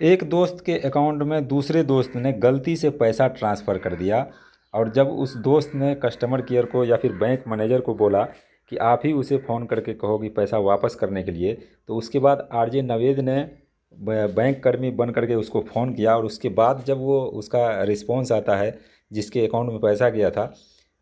एक दोस्त के अकाउंट में दूसरे दोस्त ने गलती से पैसा ट्रांसफ़र कर दिया। और जब उस दोस्त ने कस्टमर केयर को या फिर बैंक मैनेजर को बोला कि आप ही उसे फ़ोन करके कहो कि पैसा वापस करने के लिए, तो उसके बाद आरजे नवेद ने बैंक कर्मी बन करके उसको फ़ोन किया। और उसके बाद जब वो उसका रिस्पॉन्स आता है जिसके अकाउंट में पैसा गया था,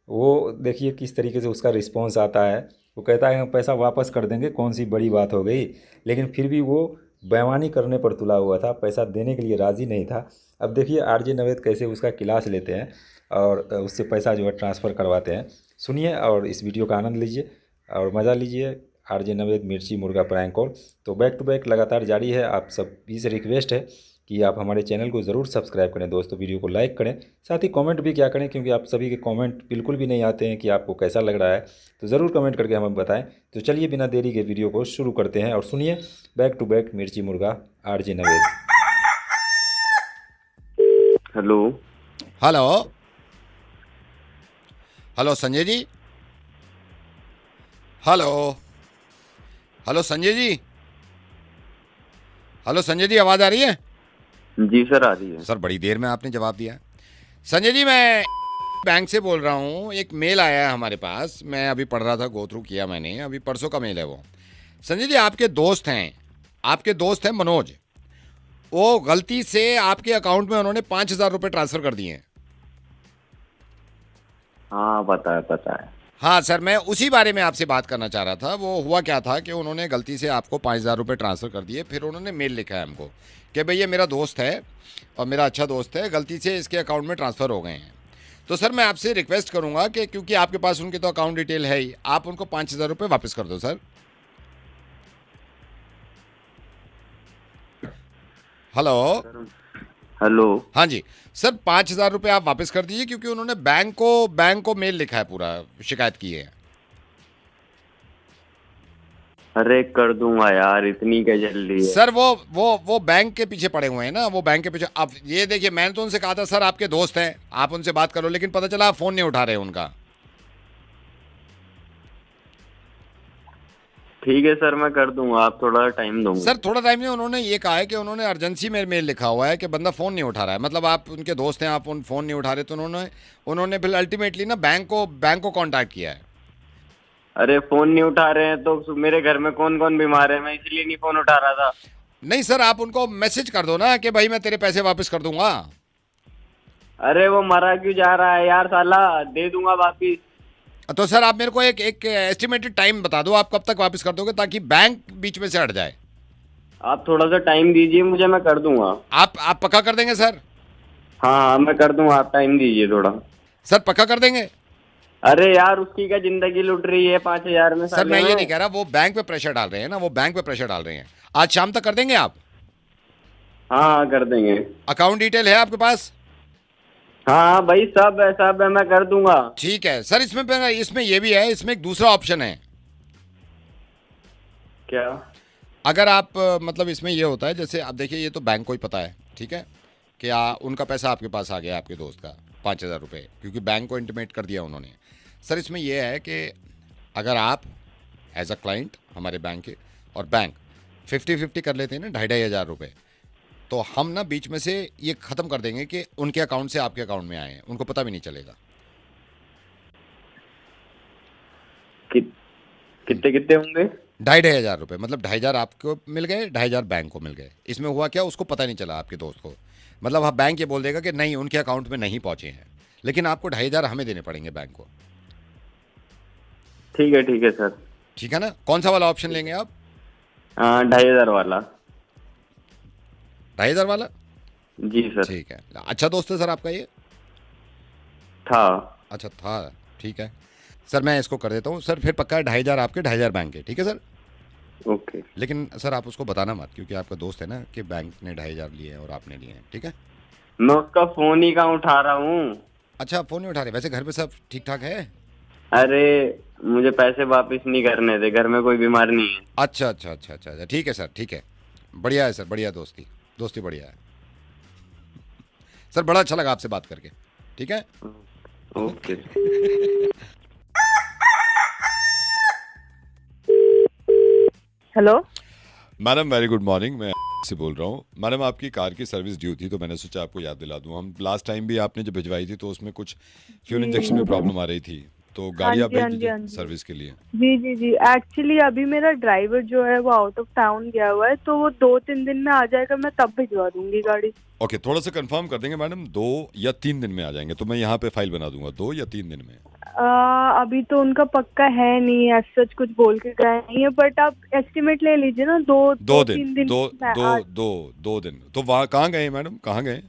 वो देखिए किस तरीके से उसका रिस्पॉन्स आता है। वो कहता है हम पैसा वापस कर देंगे, कौन सी बड़ी बात हो गई। लेकिन फिर भी वो बेईमानी करने पर तुला हुआ था, पैसा देने के लिए राज़ी नहीं था। अब देखिए आरजे नवेद कैसे उसका क्लास लेते हैं और उससे पैसा जो है ट्रांसफ़र करवाते हैं। सुनिए और इस वीडियो का आनंद लीजिए और मज़ा लीजिए। आरजे नवेद मिर्ची मुर्गा प्रैंक कॉल तो बैक टू बैक लगातार जारी है। आप सभी से रिक्वेस्ट है कि आप हमारे चैनल को ज़रूर सब्सक्राइब करें दोस्तों, वीडियो को लाइक करें, साथ ही कमेंट भी क्या करें, क्योंकि आप सभी के कमेंट बिल्कुल भी नहीं आते हैं कि आपको कैसा लग रहा है। तो ज़रूर कमेंट करके हमें बताएं। तो चलिए बिना देरी के वीडियो को शुरू करते हैं और सुनिए back to back Mirchi Murga RJ Naved. Hello. Hello. Hello Sanjay ji. Hello. Hello Sanjay ji. Hello Sanjay ji, आवाज़ आ रही है? जी सर, आ रही है। सर बड़ी देर में आपने जवाब दिया। संजय जी, मैं बैंक से बोल रहा हूँ। एक मेल आया है हमारे पास, मैं अभी पढ़ रहा था, गो थ्रू किया मैंने, अभी परसों का मेल है वो। संजय जी, आपके दोस्त हैं मनोज। वो गलती से आपके अकाउंट में उन्होंने 5,000 रुपये ट्रांसफ़र कर दिए हैं। हाँ, पता है पता है। हाँ सर, मैं उसी बारे में आपसे बात करना चाह रहा था। वो हुआ क्या था कि उन्होंने गलती से आपको 5,000 रुपये ट्रांसफ़र कर दिए। फिर उन्होंने मेल लिखा है हमको कि भैया मेरा दोस्त है और मेरा अच्छा दोस्त है, गलती से इसके अकाउंट में ट्रांसफ़र हो गए हैं। तो सर मैं आपसे रिक्वेस्ट करूंगा कि क्योंकि आपके पास उनकी तो अकाउंट डिटेल है ही, आप उनको 5,000 रुपये वापस कर दो सर। हेलो। हेलो। हाँ जी सर, 5,000 रुपये आप वापस कर दीजिए, क्योंकि उन्होंने बैंक को मेल लिखा है, पूरा शिकायत की है। अरे कर दूंगा यार, इतनी क्या जल्दी है। सर वो बैंक के पीछे पड़े हुए हैं ना, वो बैंक के पीछे। अब ये देखिए, मैंने तो उनसे कहा था सर आपके दोस्त हैं, आप उनसे बात करो, लेकिन पता चला आप फ़ोन नहीं उठा रहे हैं उनका। ठीक है सर, मैं कर दूंगा, आप थोड़ा टाइम दोगे? सर थोड़ा टाइम नहीं, उन्होंने ये कहा है कि उन्होंने अर्जेंसी में मेल लिखा हुआ है कि बंदा फ़ोन नहीं उठा रहा है। मतलब आप उनके दोस्त हैं, आप उन फ़ोन नहीं उठा रहे, तो उन्होंने फिर अल्टीमेटली ना बैंक को कांटेक्ट किया है। अरे फोन नहीं उठा रहे हैं तो मेरे घर में कौन कौन बीमार है, मैं इसलिए नहीं फोन उठा रहा था। नहीं सर, आप उनको मैसेज कर दो ना कि भाई मैं तेरे पैसे वापस कर दूंगा। अरे वो मरा क्यों जा रहा है यार, साला दे दूंगा वापिस। तो सर आप मेरे को एक एस्टिमेटेड टाइम बता दो, आप कब तक वापस कर दोगे, ताकि बैंक बीच में से हट जाए। आप थोड़ा सा टाइम दीजिए मुझे, मैं कर दूंगा। आप पक्का कर देंगे सर? हाँ हाँ, मैं कर दूंगा, आप टाइम दीजिए थोड़ा। सर पक्का कर देंगे? अरे यार, उसकी क्या जिंदगी लुट रही है 5,000 में सर साले मैं ये में। नहीं कह रहा, वो बैंक पे प्रेशर डाल रहे हैं ना, वो बैंक पे प्रेशर डाल रहे हैं। आज शाम तक कर देंगे आप? हाँ हाँ, कर देंगे। अकाउंट डिटेल है आपके पास? हाँ हाँ भाई, सब है, मैं कर दूंगा। ठीक है सर। इसमें ये भी है, इसमें एक दूसरा ऑप्शन है। क्या? अगर आप मतलब इसमें ये होता है, जैसे आप देखिए, ये तो बैंक को ही पता है, ठीक है, कि उनका पैसा आपके पास आ गया, आपके दोस्त का 5,000 रुपये, क्योंकि बैंक को इंटीमेट कर दिया उन्होंने। सर इसमें यह है कि अगर आप एज अ क्लाइंट हमारे बैंक के और बैंक 50-50 कर लेते हैं ना, 2,500 रुपये, तो हम ना बीच में से ये ख़त्म कर देंगे कि उनके अकाउंट से आपके अकाउंट में आए हैं, उनको पता भी नहीं चलेगा। कि, कितने कितने होंगे? 2,500 रुपये, मतलब 2,500 आपको मिल गए, 2,500 बैंक को मिल गए। इसमें हुआ क्या, उसको पता नहीं चला आपके दोस्त को। मतलब हाँ, बैंक ये बोल देगा कि नहीं, उनके अकाउंट में नहीं पहुंचे हैं, लेकिन आपको 2,500 हमें देने पड़ेंगे बैंक को। ठीक है सर। ठीक है ना? कौन सा वाला ऑप्शन लेंगे आप? हाँ, 2,500 वाला। 2,500 वाला? जी सर। ठीक है। अच्छा दोस्त है सर आपका ये? था। अच्छा था। ठीक है सर, मैं इसको कर देता हूँ सर। फिर पक्का है 2,500 आपके, 2,500 बैंक के, ठीक है सर? ओके। लेकिन सर आप उसको बताना मत, क्योंकि आपका दोस्त है ना, कि बैंक ने 2,500 लिए हैं और आपने लिए हैं, ठीक है? मैं उसका फोन ही कहाँ उठा रहा हूँ। अच्छा, आप फ़ोन नहीं उठा रहे? वैसे घर पे सब ठीक ठाक है? अरे मुझे पैसे वापस नहीं करने थे, घर में कोई बीमार नहीं है। अच्छा अच्छा अच्छा अच्छा अच्छा, ठीक है सर, ठीक है। बढ़िया है सर, बढ़िया। दोस्ती दोस्ती बढ़िया है सर। बड़ा अच्छा लगा आपसे बात करके, ठीक है? Okay. Hello. Madam very good morning. मैं से बोल रहा हूँ मैडम, आपकी कार की सर्विस ड्यू थी तो मैंने सोचा आपको याद दिला दूँ। हम लास्ट टाइम भी आपने जब भिजवाई थी तो उसमें कुछ फ्यूल इंजेक्शन में प्रॉब्लम आ रही थी, तो हाँ गाड़ी आप जी, भेज हाँ जी, दीजिए हाँ जी। सर्विस के लिए। जी जी जी, एक्चुअली अभी मेरा ड्राइवर जो है वो आउट ऑफ टाउन गया हुआ है, तो वो 2-3 दिन में आ जाएगा, मैं तब भिजवा दूंगी गाड़ी। ओके, थोड़ा सा कंफर्म कर देंगे मैडम, 2 या 3 दिन में आ जाएंगे तो मैं यहाँ पे फाइल बना दूंगा 2 या 3 दिन में। अभी तो उनका पक्का है नहीं, ऐसा सच कुछ बोल के गए नहीं है, बट आप एस्टिमेट ले लीजिए ना, दो 2-3 दिन दिन दो में दो दो 2 दिन तो वहाँ कहाँ गए मैडम, कहाँ गए?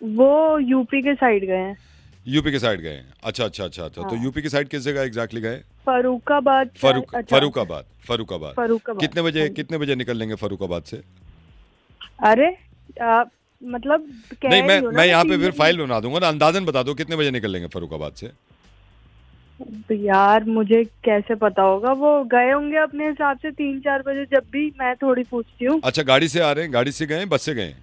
वो यूपी के साइड गए हैं। यूपी के साइड गए हैं, अच्छा अच्छा अच्छा अच्छा। तो हाँ। यूपी के साइड किस जगह एग्जैक्टली गए? फरुखाबाद फरुखाबाद फरुखाबाद। फरुखाबाद। कितने बजे निकल लेंगे फरुखाबाद से? अरे मतलब कह नहीं, रही हो ना मैं यहाँ पे 3 फिर दिन फाइल बना दूंगा ना, अंदाजन बता दो कितने बजे निकल लेंगे फरुखाबाद से। तो यार मुझे कैसे पता होगा, वो गए होंगे अपने हिसाब से 3-4 बजे, जब भी मैं थोड़ी पूछती हूँ। अच्छा, गाड़ी से आ रहे हैं, गाड़ी से गए बस से गए?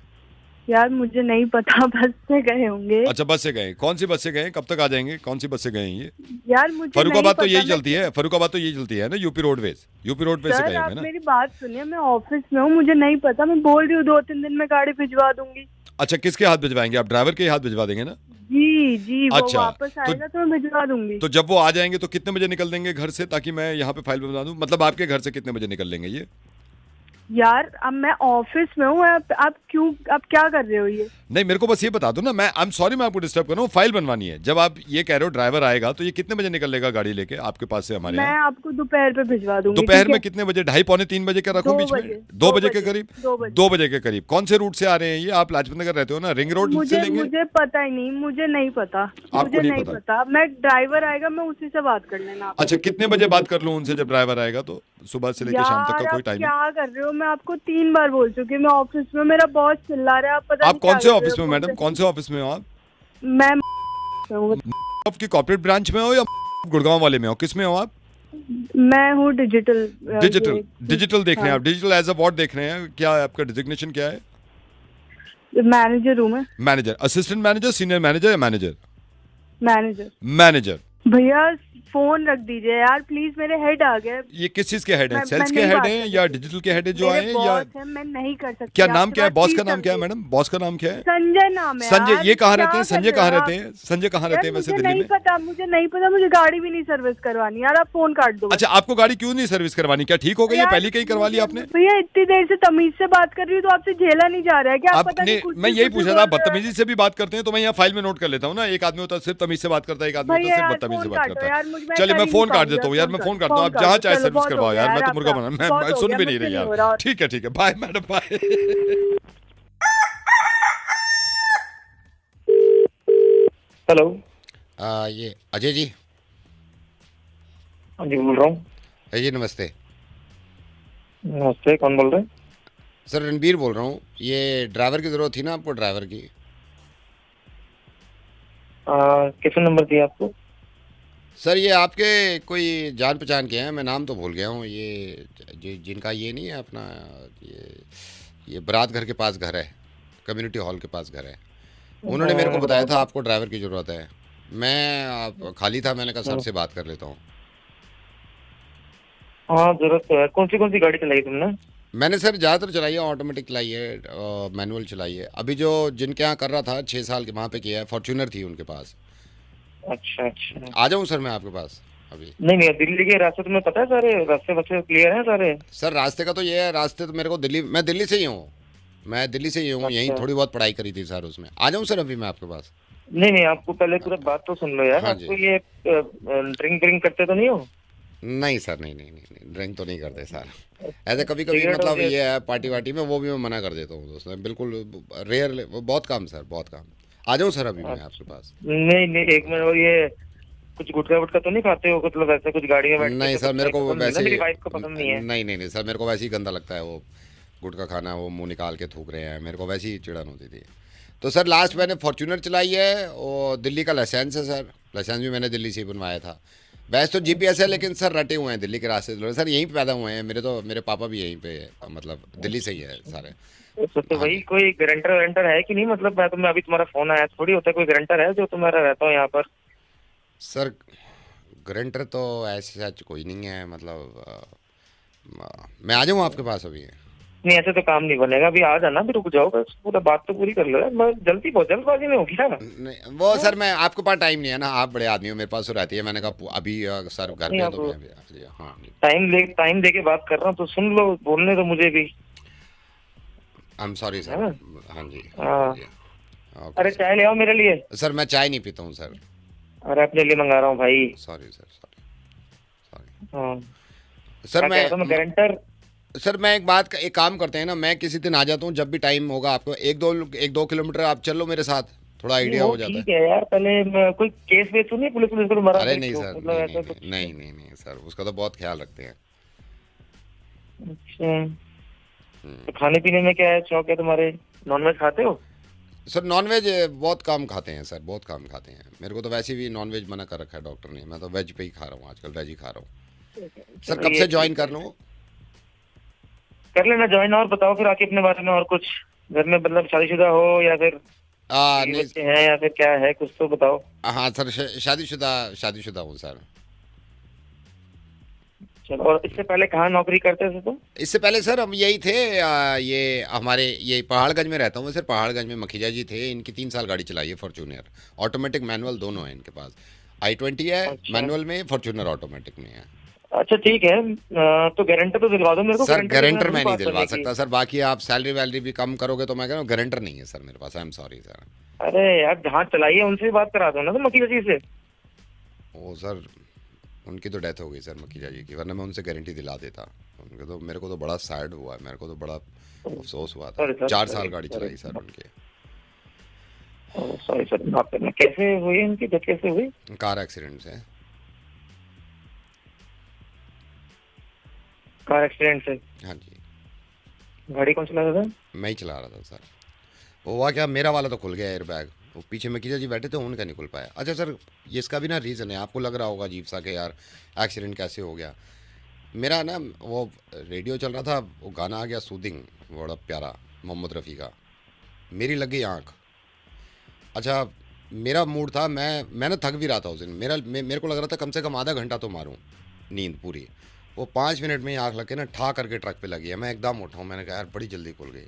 यार मुझे नहीं पता, बस से गए होंगे। अच्छा, बस से गए। कौन सी बस से गए, कब तक आ जाएंगे, कौन सी बस से गए हैं ये? यार मुझे नहीं फरुखाबाद तो पता, यही चलती है, फरुखाबाद तो यही चलती है ना, यूपी रोडवेज से सर गए आप होंगे ना। मेरी बात सुनिए, मैं ऑफिस में हूँ, मुझे नहीं पता, मैं बोल रही हूँ 2-3 दिन में गाड़ी भिजवा दूंगी। अच्छा, किसके हाथ भिजवाएंगे आप? ड्राइवर के हाथ भिजवा देंगे ना? जी जी, वो अच्छा, वापस आएगा तो मैं भिजवा दूंगी। तो जब वो आ जाएंगे तो कितने बजे निकल देंगे घर से, ताकि मैं यहाँ पे फाइल बना दूं? मतलब आपके घर से कितने बजे निकल लेंगे ये? यार अब मैं ऑफिस में हूँ, आप क्या कर रहे हो ये? नहीं, मेरे को बस ये बता दो ना, मैं आई एम सॉरी मैं आपको डिस्टर्ब कर रहा हूँ, फाइल बनवानी है। जब आप ये कह रहे हो ड्राइवर आएगा तो ये कितने बजे निकल लेगा गाड़ी लेके आपके पास से हमारे मैं यहाँ? आपको दोपहर पे भिजवा दूंगी। दोपहर ठीक में है? कितने बजे? 2:30-3 बजे क्या रखूं 2 बीच में? बजे, 2 बजे के करीब? 2 बजे। 2 बजे के करीब। कौन से रूट से आ रहे हैं ये? आप लाजपत नगर रहते हो ना, रिंग रोड से मुझे लेंगे? मुझे पता ही नहीं, मुझे नहीं पता, आपको मुझे नहीं नहीं पता? पता। मैं ड्राइवर आएगा, मैं उसी से बात कर लेना आप। अच्छा, कितने बजे बात कर लूं उनसे जब ड्राइवर आएगा? तो सुबह से लेकर शाम तक यार का आप कोई टाइम? क्या कर रहे हो? मैं आपको 3 बार बोल चुकी हूँ, मैं ऑफिस में, मेरा बॉस चिल्ला रहा है, आप पता आप नहीं कौन क्या से कर रहे ऑफिस में हो मैडम, मुझसे। कौन से ऑफिस में हो आप? मैं हूँ। आपकी कॉर्पोरेट ब्रांच में हो या गुड़गांव वाले में हो, किस में हो आप? मैं हूँ डिजिटल। डिजिटल देख रहे हैं हाँ। आप? डिजिटल एज अ व्हाट देख रहे हैं? क्या है आपका डिजिग्नेशन, क्या है? मैनेजर हूँ मैं। Manager, assistant manager, senior manager या मैनेजर? मैनेजर। मैनेजर। भैया फोन रख दीजिए यार प्लीज, मेरे हेड आ गए। ये किस चीज के हेड हैं? मैं सेल्स के नहीं हेड बात हैं कर या सकती। डिजिटल के हेड हैं जो आए मेरे हैं, या बॉस है, मैं नहीं कर सकती। क्या नाम आपसे क्या है? बात बॉस प्लीज का नाम क्या है समझिए। मैडम? बॉस का नाम क्या है? संजय नाम है संजय। यार, ये कहाँ क्या रहते हैं? कर संजय रहे कहाँ हो रहते आप? हैं? संजय कहाँ रहते हैं यार वैसे मुझे दिल्ली नहीं में? पता, मुझे नहीं पता, मुझे गाड़ी भी नहीं सर्विस करवानी यार, आप फोन काट दो बस। अच्छा, आपको गाड़ी क्यों नहीं सर्विस करवानी? क्या ठीक हो गई है? यार, पहले कहीं करवा ली आपने? भैया इतनी देर से तमीज से बात कर रही हूँ तो आपसे झेला नहीं जा रहा है क्या? आप पता आपने, नहीं कुछ मैं भी यही कुछ पूछा भी था, बोल रहे हो। बदतमीजी से भी बात करते हैं तो मैं यहाँ फाइल में नोट कर लेता हूँ ना। एक आदमी होता है सिर्फ तमीज से बात करता है, एक आदमी होता भैया है सिर्फ यार बदतमीजी से फोन बात काटो करता यार, है। मुझे मैं चलिए कर मैं ही फोन नहीं काट पाऊंगी देता हूँ यार, मैं फोन काटता हूँ, आप फोन जहाँ काटो, चाहे चलो, सर्विस बहुत हो करवाओ गया यार, मैं तो आपका। मुर्गा बना, मैं बहुत हो सुन गया, भी नहीं मुझसे रही नहीं हो यार। रहा और- ठीक है, बाय मैडम, बाय। हेलो। ये अजय जी? हाँ जी, बोल रहा हूँ। जी नमस्ते नमस्ते, कौन बोल रहे हैं? सर, रणबीर बोल रहा हूँ। ये ड्राइवर की ज़रूरत थी ना आपको, ड्राइवर की? किसने नंबर दिया आपको? सर ये आपके कोई जान पहचान के हैं, मैं नाम तो भूल गया हूँ। ये जिनका ये नहीं है अपना, ये बारात घर के पास घर है, कम्युनिटी हॉल के पास घर है, उन्होंने मेरे को बताया था आपको ड्राइवर की ज़रूरत है। मैं आप खाली था, मैंने कहा सर से बात कर लेता हूँ। हाँ, जरूरत तो है। कौन सी गाड़ी चलाई तुमने? मैंने सर ज़्यादातर चलाई है, ऑटोमेटिक चलाई है, मैनुअल चलाई है। अभी जो जिनके यहाँ कर रहा था 6 साल के, वहाँ पे किया है, फॉर्च्यूनर थी उनके पास। अच्छा अच्छा। आ जाऊँ सर मैं आपके पास अभी? नहीं, दिल्ली के रास्ते तुम्हें पता है? सारे रास्ते बच्चे क्लियर हैं सारे? सर रास्ते का तो ये है, रास्ते तो मेरे को मैं दिल्ली से ही हूँ, मैं दिल्ली से ही हूँ, यहीं अच्छा। थोड़ी बहुत पढ़ाई करी थी सर उसमें। आ जाऊँ सर अभी मैं आपके पास? नहीं, आपको पहले पूरा बात तो सुन लो यार। हाँ जी। आपको ये ड्रिंक करते तो नहीं हो? नहीं सर, नहीं, ड्रिंक तो नहीं करते सर। ऐसे कभी कभी सिगरेट मतलब वगैरह? ये है पार्टी वार्टी में, वो भी मैं मना कर देता हूँ दोस्त, बिल्कुल रेयर, बहुत कम सर, बहुत कम। आ जाऊँ सर अभी मैं आपके पास? नहीं, एक मिनट। और ये कुछ गुटखा वुटखा तो नहीं खाते हो? मतलब ऐसे कुछ गाड़ी में बैठ के नहीं तो सर, मेरे को पसंद नहीं ना, वैसे मेरी वाइफ को पसंद नहीं है। नहीं सर, मेरे को वैसे ही गंदा लगता है वो गुटखा खाना, वो मुंह निकाल के थूक रहे हैं, मेरे को वैसे ही चिड़न होती थी। तो सर लास्ट मैंने फॉर्च्यूनर चलाई है, और दिल्ली का लाइसेंस है सर, लाइसेंस भी मैंने दिल्ली से ही बनवाया था। वैसे तो जीपीएस है, लेकिन सर रटे हुए हैं दिल्ली के रास्ते सर, यहीं पे पैदा हुए हैं मेरे पापा भी यहीं पे, मतलब दिल्ली से ही है सारे। तो वही कोई गारंटर वारंटर है कि नहीं? मतलब मैं अभी तुम्हारा फोन आया थोड़ी होता है, कोई गारंटर है जो तुम्हारा रहता हो यहाँ पर? सर गारंटर तो ऐसे सच कोई नहीं है, मतलब मैं आ जाऊँ आपके पास अभी? नहीं ऐसे तो काम नहीं बनेगा, अभी आ जाना, फिर रुक जाओ, बस पूरा बात तो पूरी कर लो यार, मैं जल्दबाजी में होगी ना। नहीं वो सर मैं आपके पास टाइम नहीं है ना, आप बड़े आदमी हो, मेरे पास तो रहती है। मैंने कहा अभी सर घर पे नहीं, है तो आप मैं हाँ टाइम दे के बात कर रहा हूँ, तो सुन लो, बोलने तो मुझे भी। आई एम सॉरी है सर। ना? हाँ जी हाँ। ओके अरे चाय ले आओ मेरे लिए। सर, मैं चाय नहीं पीता हूँ सर। अरे अपने लिए मंगा रहा हूँ भाई। सॉरी सर, सॉरी हाँ, सर। क्या कह रहा था मैं, गारंटर? सर मैं एक काम करते हैं ना, मैं किसी दिन आ जाता हूँ जब भी टाइम होगा आपको। एक दो किलोमीटर आप चलो मेरे साथ, थोड़ा नहीं आइडिया वो हो जाता ठीक है। है यार, पहले कोई केस वेस तो नहीं, पुलिस पुलिस को मरा अरे दे नहीं क्यों? सर, मतलब ऐसा कुछ? नहीं सर, उसका तो बहुत ख्याल रखते हैं। अच्छा, तो खाने पीने में क्या है, शौक है तुम्हारे? नॉनवेज खाते हो? सर नॉनवेज बहुत कम खाते हैं सर, बहुत कम खाते हैं। मेरे को तो वैसे भी नॉनवेज मना कर रखा है डॉक्टर ने, मैं तो वेज पे ही खा रहा हूँ आजकल, वेज ही खा रहा हूँ। सर चलो कब ये से ज्वाइन ठीक है। कर लूँ? कर लेना ज्वाइन। और बताओ फिर आके अपने बारे में, और कुछ घर में, मतलब शादीशुदा हो या फिर बीवी नहीं। बच्चे हैं या फिर क्या है, कुछ तो बताओ। हाँ सर, शादीशुदा हूँ सर। चलो, और इससे पहले कहाँ नौकरी करते थे तुम? इससे पहले सर हम यही थे, ये हमारे ये पहाड़गंज में रहता हूँ सर। पहाड़गंज में मखीजा जी थे, इनकी 3 साल गाड़ी चलाई है, फॉर्च्यूनर ऑटोमेटिक मैनुअल दोनों है इनके पास। i20 है अच्छा। मैनुअल में, फॉर्च्यूनर ऑटोमेटिक में है। अच्छा ठीक है, तो गारंटर तो दिलवा दो मेरे को। सर गारंटर नहीं मैं नहीं बात दिलवा बनेगी। सकता सर, बाकी आप सैलरी वैलरी भी कम करोगे तो मैं कह रहा हूँ गारंटर नहीं है सर मेरे पास। I am sorry sir. अरे यार, जहाँ चलाई है उनसे बात करा दो ना, तो मकीजा जी से। ओ सर, उनकी तो डेथ हो गई सर मखीजा जी की, वरना मैं उनसे गारंटी दिला देता। उनके तो मेरे को तो बड़ा सैड हुआ, मेरे को तो बड़ा अफसोस हुआ था। सॉरी सर, 4 साल गाड़ी चलाई सर उनके। सॉरी सर, माफ करना। कैसे हुई इनकी डेथ, कैसे हुई? कार एक्सीडेंट से। कार एक्सीडेंट से? हाँ जी। गाड़ी कौन चला रहा था? मैं ही चला रहा था सर। वो हुआ क्या, मेरा वाला तो खुल गया एयर बैग, वो पीछे मकीजा जी बैठे थे, उनका नहीं खुल पाया। अच्छा सर, ये इसका भी ना रीज़न है, आपको लग रहा होगा अजीब सा कि यार एक्सीडेंट कैसे हो गया। मेरा ना वो रेडियो चल रहा था, वो गाना आ गया सूदिंग, बड़ा प्यारा, मोहम्मद रफ़ी का, मेरी लग गई आँख। अच्छा मेरा मूड था, मैं ना थक भी रहा था उस दिन। मेरे को लग रहा था कम से कम आधा घंटा तो मारूं नींद पूरी। वो 5 मिनट में ही आँख लग के ना ठा करके ट्रक पे लगी है। मैं एकदम उठाऊँ, मैंने कहा यार बड़ी जल्दी खुल गई।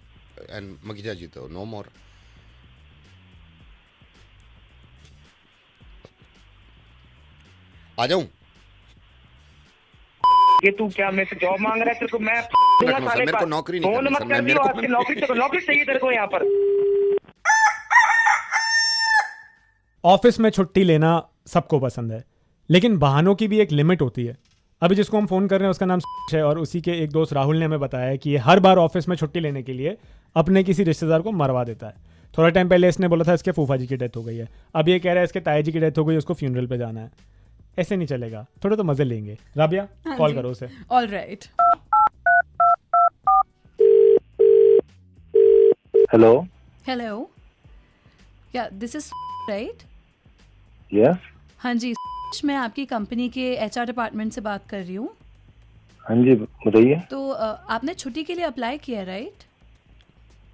एंड मकीजा जी तो नो मोर। आ जाऊं? ये तू क्या मेरे से जॉब मांग रहा है? तेरे को मैं रखना सर, मेरे को नौकरी नहीं फोन करनी मत सर, कर मेरे दियो, को आज से नौकरी चाहिए तेरे को यहाँ पर। ऑफिस में छुट्टी लेना सबको पसंद है, लेकिन बहानों की भी एक लिमिट होती है। अभी जिसको हम फ़ोन कर रहे हैं उसका नाम है, और उसी के एक दोस्त राहुल ने हमें बताया है कि ये हर बार ऑफिस में छुट्टी लेने के लिए अपने किसी रिश्तेदार को मरवा देता है। थोड़ा टाइम पहले इसने बोला था इसके फूफा जी की डेथ हो गई है, अब ये कह रहा है इसके ताया जी की डेथ हो गई, उसको फ्यूनरल पे जाना है। ऐसे नहीं चलेगा, थोड़ा तो मज़े लेंगे। राबिया कॉल करो उसे। All right. हेलो। हेलो, या दिस इज राइट? यस। हाँ जी, मैं आपकी कंपनी के एचआर डिपार्टमेंट से बात कर रही हूँ। हाँ जी बताइए। तो आपने छुट्टी के लिए अप्लाई किया राइट?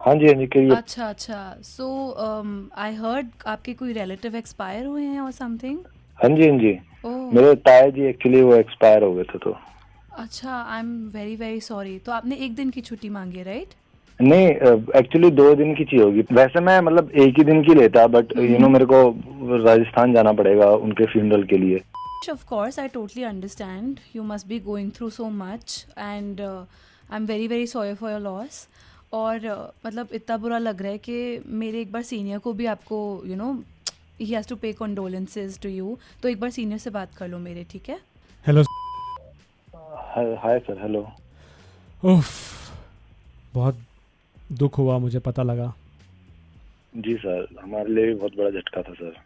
हाँ जी करिए। अच्छा अच्छा, सो आई हर्ड आपके कोई रिलेटिव एक्सपायर हुए हैं और समथिंग। हाँ जी ओह मेरे ताया जी एक्चुअली वो एक्सपायर हो गए थे तो। अच्छा, I am very very sorry. तो आपने एक दिन की छुट्टी मांगी है राइट? नहीं एक्चुअली 2 दिन की चाहिए होगी। वैसे मैं मतलब एक ही दिन की लेता, बट मेरे को राजस्थान जाना पड़ेगा उनके फ्यूनरल के लिए। Of course, I totally understand. You must be going through so much, and I'm very very sorry for your loss. और मतलब इतना बुरा लग रहा है कि मेरे एक बार सीनियर को भी आपको he has to pay condolences to you. तो एक बार सीनियर से बात कर लो मेरे, ठीक है? हेलो। Hi sir. हेलो। उफ, बहुत दुख हुआ, मुझे पता लगा। जी सर, हमारे लिए भी बहुत बड़ा झटका था सर।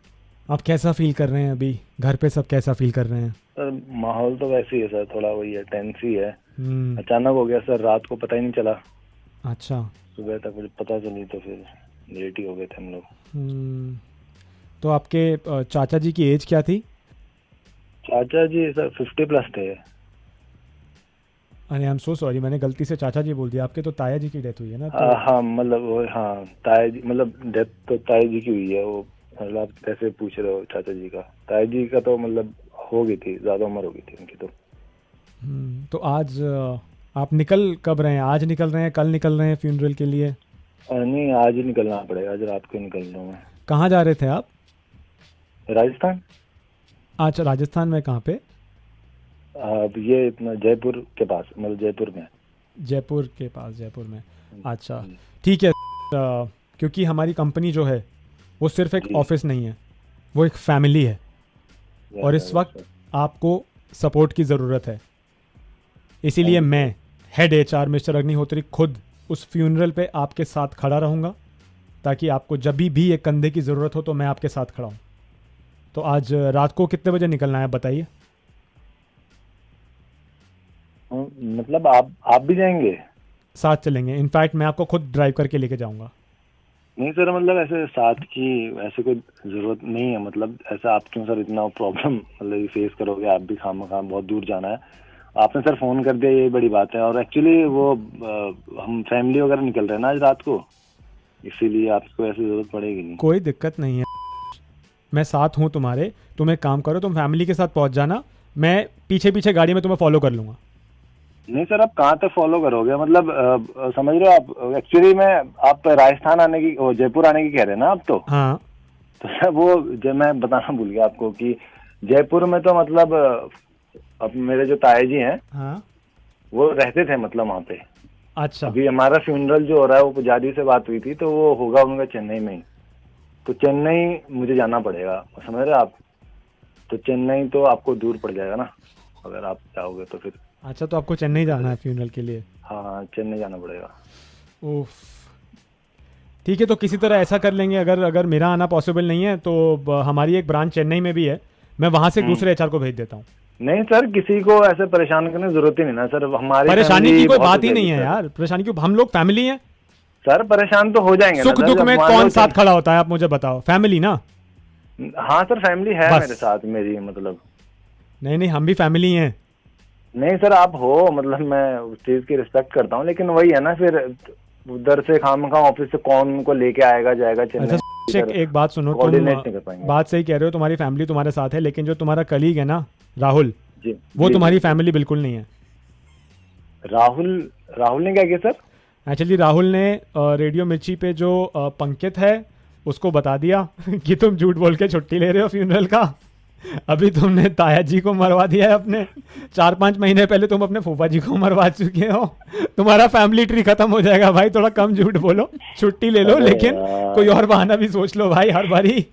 आप कैसा फील कर रहे हैं अभी? घर पे सब कैसा फील कर रहे हैं? सर माहौल तो वैसे ही है सर, थोड़ा वही है, टेंस ही है। हम्म। अचानक हो गया सर, रात को पता ही नहीं चला। अच्छा। सुबह तक मुझे पता चली तो फिर लेट ही हो गए थे हम लोग। तो आपके चाचा जी की एज क्या थी? चाचा जी सर 50+ थे। अरे आई एम सो सॉरी, मैंने गलती से चाचा जी बोल दिया। आपके तो ताया जी की डेथ हुई है ना? हाँ मतलब वो, हाँ ताया जी, मतलब डेथ तो ताया जी की हुई है। वो मतलब आप कैसे पूछ रहे हो चाचा जी का? ताया जी का तो मतलब हो गई थी, ज़्यादा उम्र हो गई थी उनकी तो। तो आज आप निकल कब रहे हैं? आज निकल रहे हैं, कल निकल रहे हैं फ्यूनरल के लिए? नहीं, आज ही निकलना पड़ेगा, आज रात को निकल रहा हूँ मैं। कहाँ जा रहे थे आप? राजस्थान। अच्छा, राजस्थान में कहाँ पे? ये इतना जयपुर के पास, मतलब जयपुर में। जयपुर के पास, जयपुर में। अच्छा ठीक है। क्योंकि हमारी कंपनी जो है वो सिर्फ एक ऑफिस नहीं है, वो एक फैमिली है, और इस वक्त आपको सपोर्ट की ज़रूरत है। इसीलिए मैं हेड एचआर मिस्टर अग्निहोत्री खुद उस फ्यूनरल पे आपके साथ खड़ा रहूँगा, ताकि आपको जब भी एक कंधे की ज़रूरत हो तो मैं आपके साथ खड़ा हूँ। तो आज रात को कितने बजे निकलना है बताइए? मतलब आप भी जाएंगे? साथ चलेंगे, इनफैक्ट मैं आपको खुद ड्राइव करके लेके जाऊँगा। नहीं सर, मतलब ऐसे साथ की ऐसे कोई ज़रूरत नहीं है, मतलब ऐसा आप क्यों सर इतना प्रॉब्लम मतलब फेस करोगे? आप भी खामखा बहुत दूर जाना है, आपने सर फ़ोन कर दिया, ये बड़ी बात है। और एक्चुअली वो हम फैमिली वगैरह निकल रहे हैं ना आज रात को, इसीलिए आपको ऐसी ज़रूरत पड़ेगी नहीं। कोई दिक्कत नहीं है, मैं साथ हूँ तुम्हारे। तुम एक काम करो, तुम फैमिली के साथ पहुँच जाना, मैं पीछे पीछे गाड़ी में तुम्हें फॉलो कर लूँगा। नहीं सर, आप कहाँ तक फॉलो करोगे? मतलब समझ रहे हो आप? एक्चुअली मैं आप राजस्थान आने की, जयपुर आने की कह रहे हैं ना आप? तो हाँ, तो सर वो जब मैं बताना भूल गया आपको कि जयपुर में तो मतलब अब मेरे जो ताया जी हैं, हाँ, वो रहते थे मतलब वहाँ पे। अच्छा, अभी हमारा फ्यूनरल जो हो रहा है वो पुजारी से बात हुई थी, तो वो होगा उनका चेन्नई में ही। तो चेन्नई मुझे जाना पड़ेगा, समझ रहे आप? तो चेन्नई तो आपको दूर पड़ जाएगा ना अगर आप जाओगे तो फिर। अच्छा, तो आपको चेन्नई जाना है फ्यूनरल के लिए? हाँ, चेन्नई जाना पड़ेगा। उफ, ठीक है, तो किसी तरह ऐसा कर लेंगे, अगर मेरा आना पॉसिबल नहीं है तो हमारी एक ब्रांच चेन्नई में भी है, मैं वहाँ से दूसरे एचआर को भेज देता हूँ। नहीं सर, किसी को ऐसे परेशान करने की जरूरत ही नहीं ना सर, हमारी परेशानी की कोई बात ही नहीं है सर। यार, परेशानी क्यों? हम लोग फैमिली हैं सर, परेशान तो हो जाएंगे सुख ना दुख सर, में जब मान कौन लो साथ खड़ा होता है आप मुझे बताओ? फैमिली ना। हाँ सर, फैमिली है बस। मेरे साथ, मेरी मतलब। नहीं, हम भी फैमिली हैं। नहीं सर, आप हो, मतलब मैं उस चीज की रिस्पेक्ट करता हूँ, लेकिन वही है ना, फिर उधर से खामखा ऑफिस से कौन उनको लेके आएगा जाएगा चेन्नई? अच्छा, एक बात सुनो, तुम कोऑर्डिनेट नहीं कर पाएंगे। बात सही कह रहे हो, तुम्हारी फैमिली तुम्हारे साथ है, लेकिन जो तुम्हारा कलीग है ना राहुल, जी, वो जी, तुम्हारी जी। फैमिली बिल्कुल नहीं है। राहुल ने क्या किया सर? एक्चुअली राहुल ने रेडियो मिर्ची पे जो पंकित है उसको बता दिया कि तुम झूठ बोल के छुट्टी ले रहे हो फ्यूनरल का। अभी तुमने ताया जी को मरवा दिया है अपने, 4-5 महीने पहले तुम अपने फूफा जी को मरवा चुके हो। तुम्हारा फैमिली ट्री खत्म हो जाएगा भाई, थोड़ा कम झूठ बोलो, छुट्टी ले लो, लेकिन कोई और बहाना भी सोच लो भाई हर बारी।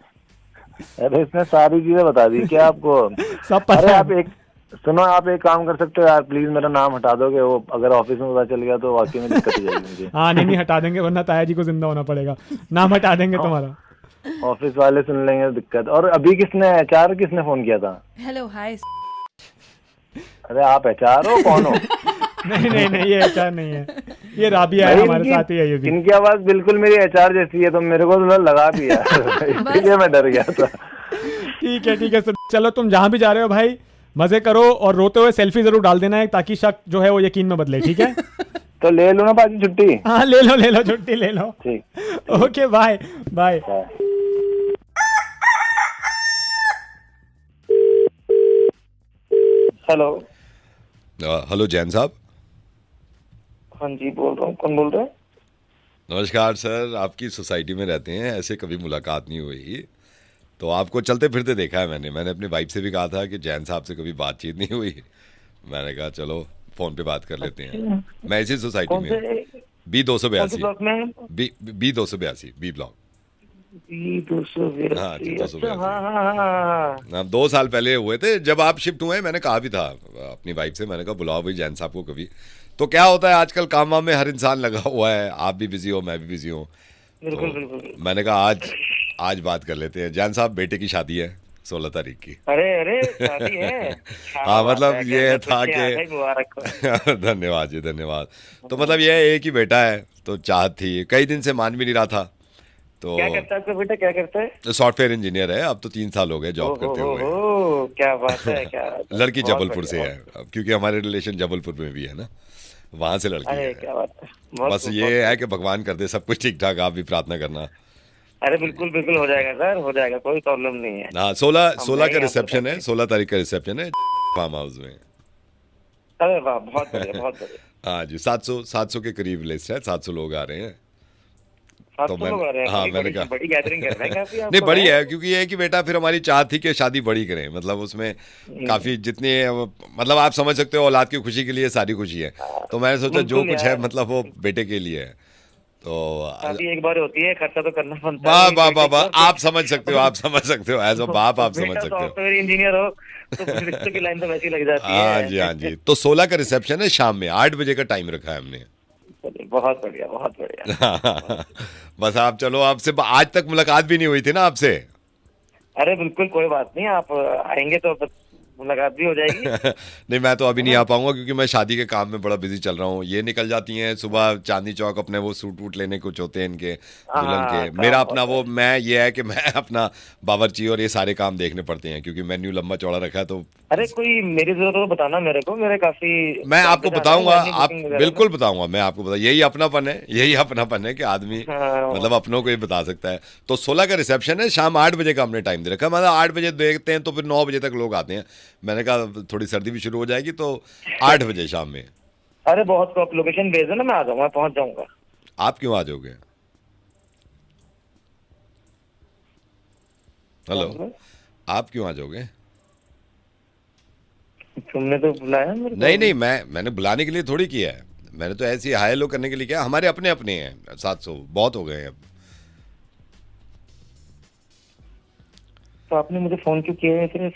अरे इसने सारी चीजें बता दी क्या आपको? सब पता अरे है। आप एक सुनो, आप एक काम कर सकते हो यार, प्लीज मेरा नाम हटा दोगे? वो अगर ऑफिस में पता चल गया तो वाकई में दिक्कत हो जाएगी मुझे। हाँ, नहीं हटा देंगे, वरना ताया जी को जिंदा होना पड़ेगा। नाम हटा देंगे तुम्हारा। ऑफिस वाले सुन लेंगे तो दिक्कत। और अभी एचआर किसने फोन किया था? हेलो, हाय। अरे आप एचआर हो? कौन हो? नहीं, ये एचआर नहीं है, ये राबिया है, हमारे साथ ही है ये भी। इनकी आवाज बिल्कुल मेरी एचआर जैसी है, तो मेरे को तो लगा भी यार इसलिए मैं डर गया था। ठीक है, चलो तुम जहाँ भी जा रहे हो भाई मजे करो, और रोते हुए सेल्फी जरूर डाल देना है, ताकि शक जो है वो यकीन में बदले। ठीक है? तो ले लो ना बाकी छुट्टी। हाँ, ले लो छुट्टी ले लो। ठीक, okay, bye bye. Hello. Hello Jain साहब। हाँ जी, बोल रहा हूँ। कौन बोल रहा है? नमस्कार सर, आपकी सोसाइटी में रहते हैं, ऐसे कभी मुलाकात नहीं हुई, तो आपको चलते फिरते देखा है मैंने अपनी वाइफ से भी कहा था कि जैन साहब से कभी बातचीत नहीं हुई, मैंने कहा चलो फोन पे बात कर लेते हैं। मैं इसी सोसाइटी में हूँ, B282 ब्लॉक में? B282 B block. B282। हाँ जी, 282। हाँ। अब 2 साल पहले हुए थे जब आप शिफ्ट हुए। मैंने कहा भी था अपनी वाइफ से, मैंने कहा बुलाओ भाई जैन साहब को कभी। तो क्या होता है आजकल काम वाम में हर इंसान लगा हुआ है, आप भी बिजी हो, मैं भी बिजी हूँ, बिल्कुल। मैंने कहा आज बात कर लेते हैं। जैन साहब, बेटे की शादी है 16 तारीख की। अरे शादी है? हाँ, मतलब ये था कि धन्यवाद जी, धन्यवाद। तो मतलब ये एक ही बेटा है, तो चाहत थी, कई दिन से मान भी नहीं रहा था। तो क्या करता है आपका बेटा? क्या करता है? सॉफ्टवेयर इंजीनियर है, अब तो 3 साल हो गए जॉब करते हुए। क्या बात है, क्या लड़की जबलपुर से है, क्योंकि हमारे रिलेशन जबलपुर में भी है ना, वहां से लड़की है। क्या बात है। बस ये है कि भगवान कर दे सब कुछ ठीक ठाक, आप भी प्रार्थना करना। अरे बिल्कुल हो जाएगा सर, हो जाएगा, कोई प्रॉब्लम नहीं है। हाँ, 16 का रिसेप्शन है, 16 तारीख का रिसेप्शन है फार्म हाउस में। अरे वाह, बहुत बढ़िया। हाँ जी, 700 के करीब लिस्ट है, 700 लोग आ रहे हैं। 700 लोग आ रहे हैं। हाँ, बड़ी- मैंने कहा बड़ी गैदरिंग कर रहे हैं काफी आप नहीं तो बड़ी हैं। है, क्योंकि ये है कि बेटा फिर हमारी चाह थी कि शादी बड़ी करें, मतलब उसमें काफी जितनी मतलब आप समझ सकते हो, औलाद की खुशी के लिए सारी खुशी है, तो मैंने सोचा जो बिल्कुल कुछ है यार। मतलब वो बेटे के लिए है। तो शादी एक बार होती है, खर्चा तो करना बनता वाह है। वाह वाह वाह, आप समझ सकते हो, आप समझ सकते हो, एज अ बाप आप समझ बेटा सकते हो। सॉफ्टवेयर इंजीनियर हो तो फिर रिश्तों की लाइन तो वैसी लग जाती है। हाँ जी, हाँ जी। तो 16 का रिसेप्शन है, शाम में 8 बजे का टाइम रखा है हमने। चलिए, बहुत बढ़िया, बहुत बढ़िया। बस आप चलो, आपसे आज तक मुलाकात भी नहीं हुई थी ना आपसे। अरे बिल्कुल कोई बात नहीं, आप आएंगे तो मुलाकात भी हो जाएगी। नहीं, मैं तो अभी नहीं आ पाऊंगा क्योंकि मैं शादी के काम में बड़ा बिजी चल रहा हूँ। ये निकल जाती हैं सुबह चांदनी चौक, अपने वो सूट वूट लेने कुछ होते हैं इनके दुल्हन के। काम मेरा अपना होता वो मैं ये है कि मैं अपना बावर्ची और ये सारे काम देखने पड़ते हैं, क्योंकि मेन्यू लंबा चौड़ा रखा है। तो अरे कोई मेरी जरूरत हो तो बताना मेरे को, मेरे काफी मैं आपको जाना है, बताऊंगा, venue आप booking वगैरह बिल्कुल बताऊंगा, मैं आपको बता, यही अपनापन है, यही अपनापन है कि आदमी हाँ। मतलब अपनों को ही बता सकता है। तो 16 का रिसेप्शन है, शाम 8 बजे का हमने टाइम दे रखा है। मतलब 8 बजे देखते हैं तो फिर 9 बजे तक लोग आते हैं। मैंने कहा थोड़ी सर्दी भी शुरू हो जाएगी, तो 8 बजे शाम में। अरे बहुत को लोकेशन भेज दो ना, मैं आ जाऊंगा, पहुंच जाऊंगा। आप क्यों आ जाओगे? हेलो, आप क्यों आ जाओगे? तुमने तो बुलाया मेरे को। नहीं नहीं, मैंने बुलाने के लिए थोड़ी किया है, मैंने तो ऐसे ही हाय हेलो करने के लिए किया। हमारे अपने अपने हैं 700, बहुत हो गए हैं अब। तो आपने मुझे फोन क्यों किया है फिर?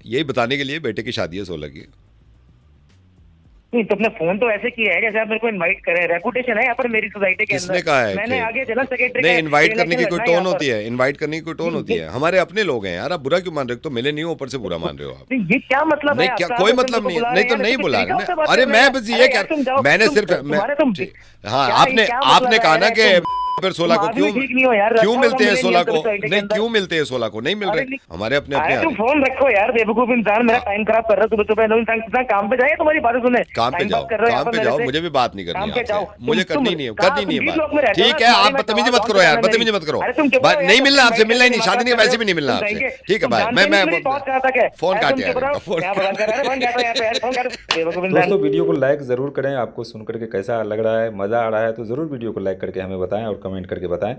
यही बताने के लिए, बेटे की शादी है 16 की। नहीं तो अपने फोन तो ऐसे किया है जैसे आप मेरे को इनवाइट करें। रेपुटेशन है यहाँ पर मेरी सोसाइटी के अंदर। किसने कहा है मैंने कि- आगे जनरल सेक्रेटरी नहीं, इनवाइट करने की कोई टोन होती है, इनवाइट करने की कोई टोन होती है। हमारे अपने लोग हैं यार, आप बुरा क्यों मान रहे हो? तो मिले नहीं हो, ऊपर से बुरा मान रहे हो आप। ये क्या मतलब नहीं है क्या, आपका? कोई आप मतलब तुमको नहीं बुला है। रहे नहीं तो हैं, नहीं कुछ बुला तरीका रहे से ना। बात अरे कर रहे मैं हैं। बस अरे ये यार, तुम जाओ, मैंने तुम- सिर्फ तुम्हारे तुम हाँ, क्या- आपने क्या आपने मतलब कहा है ना यार, कि तुम- फिर 16 को तुम क्यों आदमी ठीक नहीं हो यार। क्यों अच्छा, मिलते हैं मिले नहीं 16 हम तो को? सोसाइटी के नहीं, अंदर। क्यों मिलते हैं 16 को? नहीं मिल अरे रहे नहीं- हमारे अपने अरे अपने तुम फोन रखो यार, बेवकूफ इंसान, मेरा टाइम खराब कर रहा है। सुबह सुबह इतना काम पे जाए, तुम्हारी बातें सुने। काम पे टाइम जाओ, पास कर रहे हो यहाँ काम पे पर जाओ, मेरे से। मुझे भी बात नहीं करनी काम है पे आपसे। जाओ। मुझे तुम- करनी नहीं है, कहाँ करनी तुम नहीं है बीच ब्लॉक में बात। रहते हो ठीक ना, है, तुम्हारी आप मैं बदतमीजी जवाब मत करो यार, दूंगा बदतमीजी मेरी। मत करो। अरे तुम चुप रहो यार, नहीं मिलना तुम आपसे, बैठ मिलना ही के नहीं, दिमाग शादी नहीं, खराब वैसे कर भी नहीं रहे मिलना हो। तुम आपसे। जाएंगे। ठीक है तुम भाई, जानते नहीं मेरी बहुत कहाँ तक है। फोन अरे काटे तुम यार चुप रहो। इनका, फोन क्या बता कर रहे हो? फोन काटो यहाँ पे यार, फोन काटो। बेवकूफ इंसान। दोस्तों वीडियो को लाइक ज़रूर करें। आपको सुन करके कैसा लग रहा है, मज़ा आ रहा है तो ज़रूर वीडियो को लाइक करके हमें बताएं और कमेंट करके बताएं।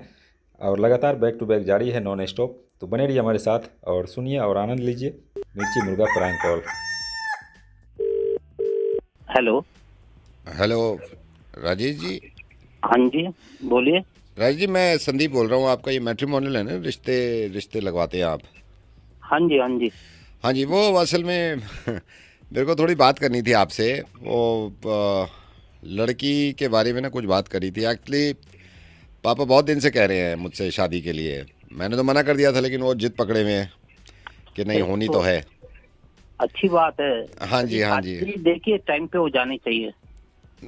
और लगातार बैक टू बैक जारी है नॉन स्टॉप, तो बने रहिए हमारे साथ और सुनिए और आनंद लीजिए Mirchi Murga prank call. Hello. Hello Rajesh ji. हाँ जी, बोलिए। राजेश जी, मैं संदीप बोल रहा हूँ। आपका ये मैट्रिमोनियल है ना, रिश्ते लगवाते हैं आप? हाँ जी, हाँ जी। हाँ जी, वो असल में मेरे को थोड़ी बात करनी थी आपसे। वो लड़की के बारे में ना कुछ बात करी थी। एक्चुअली पापा बहुत दिन से कह रहे हैं मुझसे शादी के लिए। मैंने तो मना कर दिया था, लेकिन वो जिद पकड़े हुए हैं कि नहीं, होनी तो है। अच्छी बात है। हाँ जी, हाँ जी। देखिए, टाइम पे हो जानी चाहिए।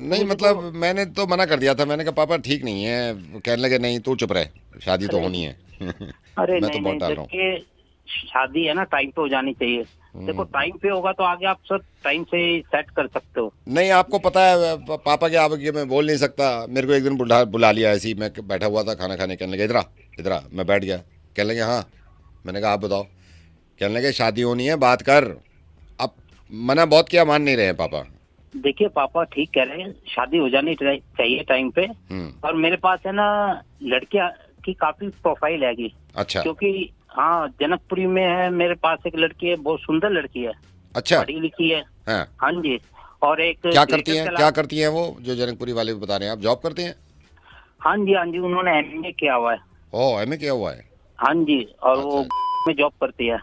नहीं मतलब मैंने तो मना कर दिया था। मैंने कहा पापा ठीक नहीं है। कहने लगे नहीं तू चुप रहे, शादी तो होनी है। अरे मैं तो नहीं बहुत नहीं, डाल रहा हूँ। देखिए शादी है ना, टाइम पे हो जानी चाहिए। देखो, टाइम पे होगा तो आगे आप सब टाइम से सेट कर सकते हो। नहीं, आपको पता है पापा के आगे मैं बोल नहीं सकता। मेरे को एक दिन बुला लिया ऐसे ही, मैं बैठा हुआ था खाना खाने। कहने लगे इधर आ। मैं बैठ गया। कहने लगे हाँ। मैंने कहा आप बताओ। कहने लगे शादी होनी है, बात कर। अब मना बहुत किया, मान नहीं रहे हैं पापा। देखिए पापा ठीक कह रहे हैं, शादी हो जानी चाहिए टाइम पे। और मेरे पास है ना लड़कियां की काफी प्रोफाइल हैगी। अच्छा। क्योंकि हाँ, जनकपुरी में है मेरे पास एक लड़की है, बहुत सुंदर लड़की है। अच्छा। पढ़ी लिखी है। हाँ। हाँ जी। और एक क्या करती हैं वो जो जनकपुरी वाले बता रहे हैं? आप जॉब करते हैं? हाँ जी, हाँ जी, उन्होंने एमए किया हुआ है। ओह, एमए किया हुआ है। हाँ जी। और अच्छा। वो में जॉब करती है।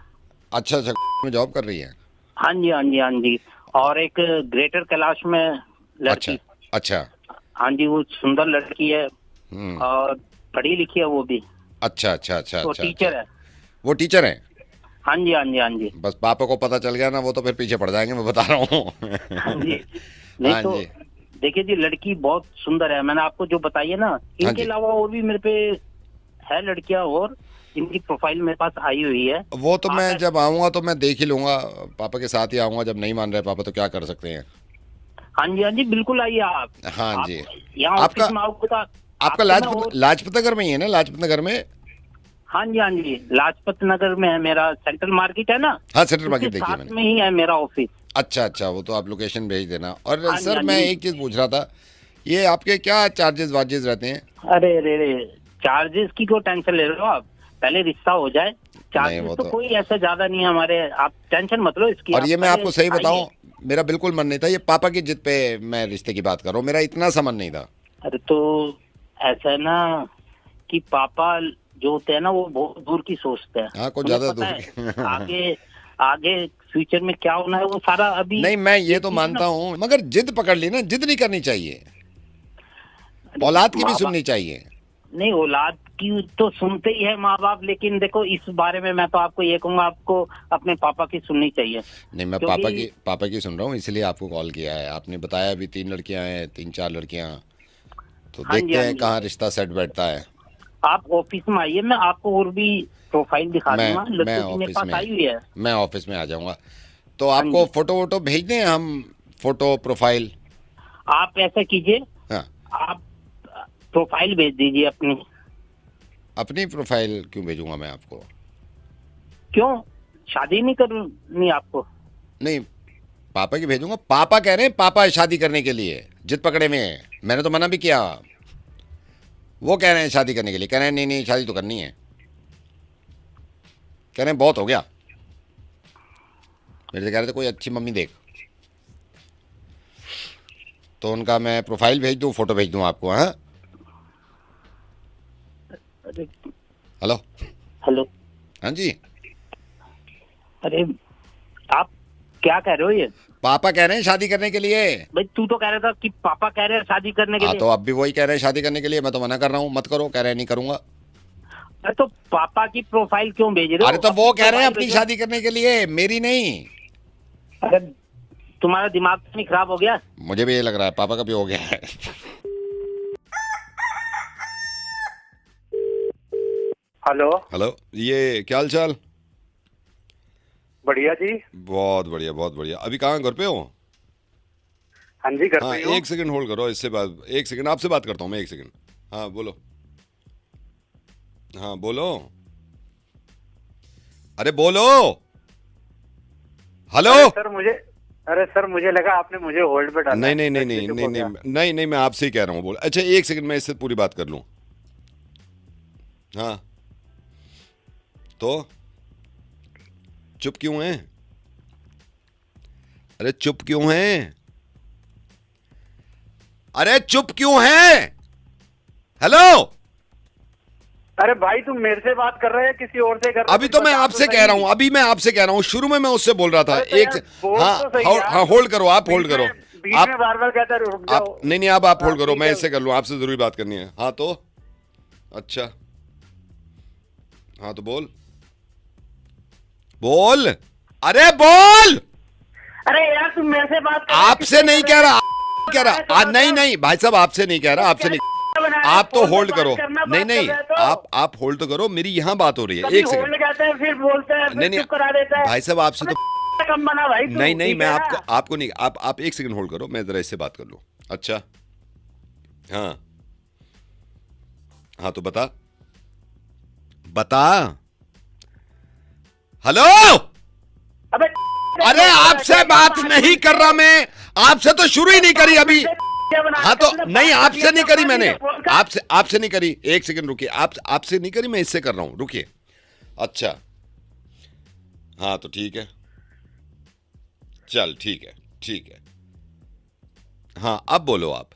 अच्छा अच्छा, में जॉब कर रही है। हाँ जी, हाँ जी, हाँ जी। और एक ग्रेटर कैलाश में लड़की। अच्छा। हाँ जी, वो सुंदर लड़की है और पढ़ी लिखी है वो भी। अच्छा अच्छा अच्छा। वो टीचर है। वो टीचर है? हाँ जी, हाँ जी, हाँ जी। बस पापा को पता चल गया ना, वो तो फिर पीछे पड़ जाएंगे, मैं बता रहा हूँ। हाँ जी। नहीं हाँ तो जी। देखिए जी, लड़की बहुत सुंदर है। मैंने आपको जो बताई है ना, इनके अलावा और भी मेरे पे है लड़कियां, और इनकी प्रोफाइल मेरे पास आई हुई है। वो तो मैं जब आऊँगा तो मैं देख ही लूँगा, पापा के साथ ही आऊँगा। जब नहीं मान रहे पापा तो क्या कर सकते हैं। हाँ जी, हाँ जी, बिल्कुल आइए आप। हाँ जी। यहाँ ऑफिस में आओगे तो आपका लाजपत नगर में ही है ना? लाजपत नगर में? हाँ जी, हाँ जी, लाजपत नगर में है मेरा। सेंट्रल मार्केट है ना? हाँ, सेंट्रल मार्केट उसके देखिए साथ मैंने। में ही है मेरा ऑफिस। अच्छा अच्छा, वो तो आप लोकेशन भेज देना। और हाँ जी, सर हाँ मैं जी। एक चीज़ पूछ रहा था, ये आपके क्या चार्जेस वार्जेस रहते हैं? अरे अरे अरे, चार्जेस की क्यों टेंशन ले रहे हो आप? पहले रिश्ता हो जाए। चार्जेस वो तो तो- कोई ऐसा ज्यादा नहीं है हमारे, आप टेंशन मत लो इसकी। और आप ये मैं पहले आपको सही आइए। बताऊं, मेरा बिल्कुल मन नहीं था, ये पापा की जिद पे मैं रिश्ते की बात कर रहा हूँ, मेरा इतना सा मन नहीं था। अरे तो ऐसा है ना कि पापा जो होते हैं ना वो बहुत दूर की सोचते हैं। हाँ, कुछ उन्हें ज्यादा पता दूर है आगे आगे फ्यूचर में क्या होना है वो सारा अभी। नहीं, मैं ये तो चीज़ मानता ना- हूँ, मगर जिद पकड़ ली ना, जिद नहीं करनी चाहिए, औलाद की भी माँ बाप- सुननी चाहिए। नहीं, औलाद की तो सुनते ही है माँ बाप, लेकिन देखो इस बारे में मैं तो आपको ये कहूंगा, आपको अपने पापा की सुननी चाहिए। नहीं, मैं क्योंकि- पापा की सुन रहा हूँ, इसलिए आपको कॉल किया है। आपने बताया अभी 3 लड़कियां हैं, 3-4 लड़कियां, तो हाँ जी, देखते हाँ हैं जी। कहाँ रिश्ता सेट बैठता है। आप ऑफिस में आइए, मैं आपको और भी प्रोफाइल दिखा मैं दूंगा। मैं लड़कियों की मेरे ऑफिस पास में आई हुई है। मैं ऑफिस में आ जाऊंगा, तो आपको जी। फोटो वोटो भेज दें हम, फोटो प्रोफाइल? आप ऐसा कीजिए, हाँ, आप प्रोफाइल भेज दीजिए अपनी। अपनी प्रोफाइल क्यों भेजूंगा मैं आपको? क्यों, शादी नहीं करनी आपको? नहीं, पापा की भेजूंगा। पापा कह रहे हैं पापा शादी करने के लिए जिद पकड़े में है, मैंने तो मना भी किया। वो कह रहे हैं शादी करने के लिए, कह रहे हैं नहीं नहीं शादी तो करनी है, कह रहे हैं बहुत हो गया। मेरे से कह रहे थे कोई अच्छी मम्मी देख, तो उनका मैं प्रोफाइल भेज दूं, फोटो भेज दूं आपको? हाँ, अरे हेलो हेलो, हाँ जी, अरे आप क्या कह रहे हो? ये पापा कह रहे हैं शादी करने के लिए। भाई तू तो कह रहा था कि पापा कह रहे हैं शादी करने के हाँ, लिए। तो अब भी वही कह रहे हैं शादी करने के लिए, मैं तो मना कर रहा हूँ, मत करो, कह रहे हैं नहीं करूंगा। अरे तो पापा की प्रोफाइल क्यों भेज रहे हो? अरे तो वो कह रहे हैं अपनी प्रोफाइल शादी करने के लिए, मेरी नहीं। भेजो। अरे तुम्हारा दिमाग तो नहीं खराब हो गया? मुझे भी ये लग रहा है पापा का भी हो गया है। हेलो, हेलो, ये क्या हाल चाल? बढ़िया जी। बहुत बढ़िया, बहुत बढ़िया। अभी कहाँ, घर पे हो? हाँ जी, घर हाँ, पे ही हूँ। 1 सेकंड होल्ड करो, इससे बात, 1 सेकंड आपसे बात करता हूँ मैं, 1 सेकंड। हाँ बोलो, हाँ बोलो, अरे बोलो, हेलो। अरे सर मुझे लगा आपने मुझे होल्ड पे डाला। नहीं नहीं नहीं नहीं नहीं नहीं नहीं नहीं, मैं आपसे ही कह रहा हूँ, बोल। अच्छा 1 सेकंड, मैं इससे पूरी बात कर लूँ। हाँ, तो चुप क्यों हैं? अरे चुप क्यों हैं? अरे चुप क्यों हैं? हेलो, अरे भाई तुम मेरे से बात कर रहे हैं किसी और से कर रहे हो? अभी तो मैं बता आपसे सही। कह रहा हूं, अभी मैं आपसे कह रहा हूं, शुरू में मैं उससे बोल रहा था। अरे तो एक यार, बोल हाँ तो सही हाँ यार। हाँ, होल्ड करो, आप होल्ड करो, बीच आप में बार बार कहता है रुक जाओ। आप नहीं नहीं, आप होल्ड हाँ, करो, ठीक मैं है। इससे कर लूं, आपसे जरूरी बात करनी है। हाँ तो अच्छा, हाँ तो बोल बोल, अरे बोल। अरे यार तुम मेरे से बात कर रहे हो, आपसे किससे नहीं कर कह रहे रहा, हो? कह रहा नहीं नहीं भाई साहब, आपसे नहीं कह रहा, आपसे नहीं। बनाया, आप तो फोन पे होल्ड बात करो, करना, नहीं बात कर नहीं, रहे हो तो। आप होल्ड तो करो, मेरी यहाँ बात हो रही है। कभी 1 सेकंड होल्ड कहते हैं फिर बोलते हैं नहीं फिर नहीं चुप करा देता है। भाई साहब, आपसे तो कम बना भाई तू, नहीं नहीं, ठीक मैं है ना? आपको नहीं, आप 1 सेकंड होल्ड करो, मैं जरा इससे बात कर लूं। अच्छा हाँ हाँ, तो बता बता, हेलो। अबे अरे आपसे बात नहीं कर रहा मैं, आपसे तो शुरू ही नहीं करी अभी। हाँ तो नहीं, आपसे नहीं करी मैंने, आपसे नहीं करी। 1 सेकंड रुकिए, आपसे नहीं करी, मैं इससे कर रहा हूं, रुकिए। अच्छा हाँ तो ठीक है, चल ठीक है, ठीक है। हाँ अब बोलो आप।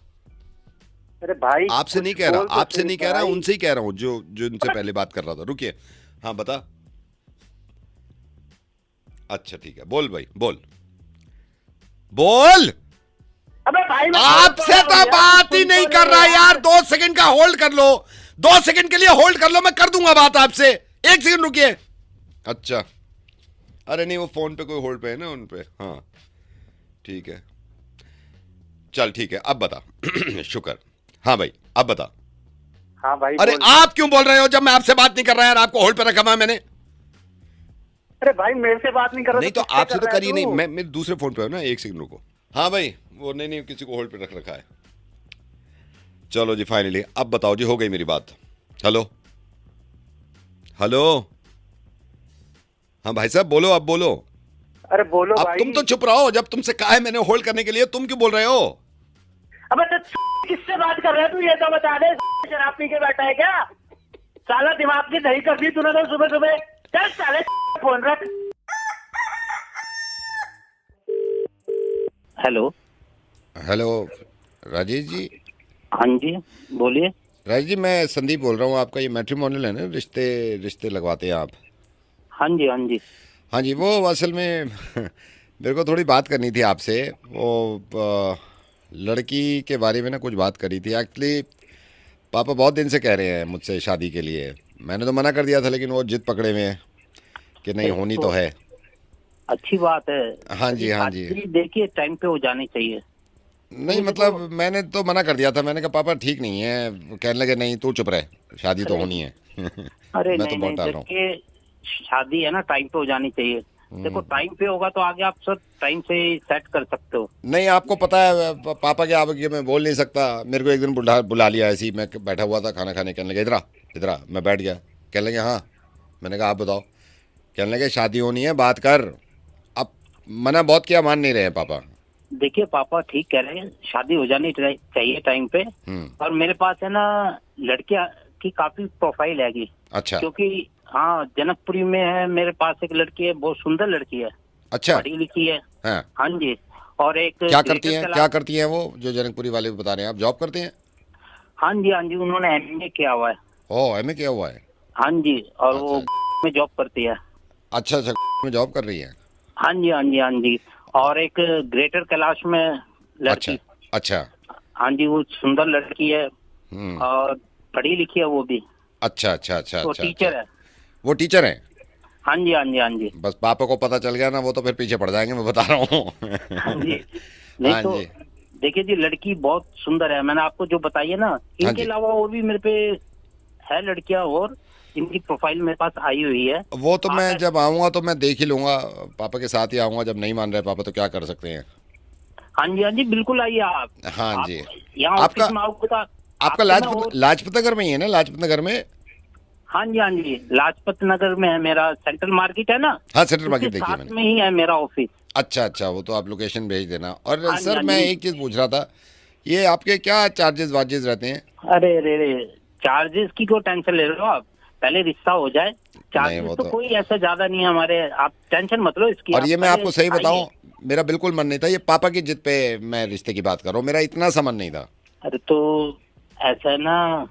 अरे भाई आपसे नहीं कह रहा, आपसे नहीं कह रहा, उनसे ही कह रहा हूं जो जो उनसे पहले बात कर रहा था। रुकिए, हाँ बता। अच्छा ठीक है, बोल भाई, बोल बोल। अबे भाई मैं आपसे तो बात ही नहीं कर रहा यार। 2 सेकंड का होल्ड कर लो, 2 सेकंड के लिए होल्ड कर लो, मैं कर दूंगा बात आपसे। 1 सेकंड रुकिए। अच्छा, अरे नहीं, वो फोन पे कोई होल्ड पे है ना, उन पे। हाँ ठीक है, चल ठीक है, अब बता। शुक्र। हाँ भाई अब बता। हाँ भाई अरे बोल। आप क्यों बोल रहे हो जब मैं आपसे बात नहीं कर रहा यार? आपको होल्ड पे रखा हुआ है मैंने। अरे भाई मेरे से बात नहीं कर रहा नहीं तो किससे आपसे कर तो रहा है करी तू? नहीं, मैं मेरे दूसरे फोन पे हूं ना। 1 सेकंड रुको। हाँ भाई, वो नहीं नहीं, किसी को होल्ड पे रख रखा है। चलो जी, फाइनली अब बताओ जी, हो गई मेरी बात। हेलो हेलो, हाँ भाई साहब बोलो, अब बोलो। अरे बोलो अब भाई। तुम तो चुप रहो, जब तुमसे कहा है मैंने होल्ड करने के लिए, तुम क्यों बोल रहे हो? अबे तो किससे बात कर रहे हो तू, ये तो बता दे। शराब पी के बैठा है क्या? साला दिमाग की दही कर दी तूने तो सुबह सुबह। चल साले फोन रख। हेलो। हेलो राजेश जी। हाँ जी बोलिए। राजेश जी, मैं संदीप बोल रहा हूँ। आपका ये मैट्रिमोनियल है ना, रिश्ते रिश्ते लगवाते हैं आप? हाँ जी हाँ जी। हाँ जी, वो असल में मेरे को थोड़ी बात करनी थी आपसे। वो लड़की के बारे में ना कुछ बात करी थी। एक्चुअली पापा बहुत दिन से कह रहे हैं मुझसे शादी के लिए। मैंने तो मना कर दिया था, लेकिन वो जिद पकड़े हुए हैं कि नहीं, होनी तो है। अच्छी बात है। हाँ जी हाँ जी। देखिए टाइम पे हो जानी चाहिए। नहीं मतलब मैंने तो मना कर दिया था। मैंने कहा पापा ठीक नहीं है। वो कहने लगे नहीं तू चुप रहे, शादी तो होनी है। अरे मैं नहीं तो बहुत नहीं, डाल रहा हूँ। देखिए शादी है ना, टाइम पे हो जानी चाहिए। देखो टाइम पे होगा तो आगे आप सब टाइम से सेट कर सकते हो। नहीं आपको पता है पापा के आगे मैं बोल नहीं सकता। मेरे को एक दिन बुला लिया ऐसे ही, मैं बैठा हुआ था खाना खाने, कहने लगे इधर आ। मैं बैठ गया, कहने लगे हाँ। मैंने कहा आप बताओ। कहने लगे शादी होनी है, बात कर। अब मना बहुत किया, मान नहीं रहे हैं पापा। देखिए पापा ठीक कह रहे हैं, शादी हो जानी चाहिए टाइम पे। और मेरे पास है ना लड़की की काफी प्रोफाइल हैगी। अच्छा। क्योंकि हाँ जनकपुरी में है, मेरे पास एक लड़की है, बहुत सुंदर लड़की है। अच्छा। पढ़ी लिखी है। हाँ, हाँ जी। और एक क्या करती हैं वो जो जनकपुरी वाले बता रहे हैं? आप जॉब करते हैं? हाँ जी उन्होंने एमए किया हुआ है। ओह एमए किया हुआ है। हाँ जी। और अच्छा। वो में जॉब करती है। अच्छा में जॉब कर रही है। हाँ जी। और एक ग्रेटर कैलाश में लड़की। अच्छा। हाँ जी, वो सुंदर लड़की है और पढ़ी लिखी है वो भी। अच्छा। वो टीचर है। वो टीचर है? हाँ जी। बस पापा को पता चल गया ना, वो तो फिर पीछे पड़ जाएंगे, मैं बता रहा हूँ। हाँ जी। नहीं हाँ तो जी। देखिए जी, लड़की बहुत सुंदर है। मैंने आपको जो बताई है ना, इनके अलावा और भी मेरे पे है लड़कियां, और इनकी प्रोफाइल मेरे पास आई हुई है। वो तो मैं जब आऊँगा तो मैं देख ही लूँगा, पापा के साथ ही आऊँगा। जब नहीं मान रहे पापा तो क्या कर सकते हैं। हाँ जी बिल्कुल आइए आप। हाँ जी। यहाँ आपका ऑफिस में आओगे तो आपका लाजपत नगर में ही है ना? लाजपत नगर में? हाँ जी लाजपत नगर में है मेरा। सेंट्रल मार्केट है ना? हाँ सेंट्रल मार्केट उसके देखिए साथ मैंने। में ही है मेरा ऑफिस। अच्छा, वो तो आप लोकेशन भेज देना। और हाँ जी, सर हाँ मैं जी। एक चीज़ पूछ रहा था, ये आपके क्या चार्जेस वार्जेस रहते हैं? अरे चार्जेस की क्यों टेंशन ले रहे हो आप? पहले रिश्ता हो जाए। चार्जेस तो कोई ऐसा ज्यादा नहीं है हमारे, आप टेंशन मत लो इसकी। और ये मैं आपको सही बताऊं, मेरा बिल्कुल मन नहीं था। ये पापा की जिद पे मैं रिश्ते की बात कर रहा हूँ, मेरा इतना सा मन नहीं था। अरे तो ऐसा है ना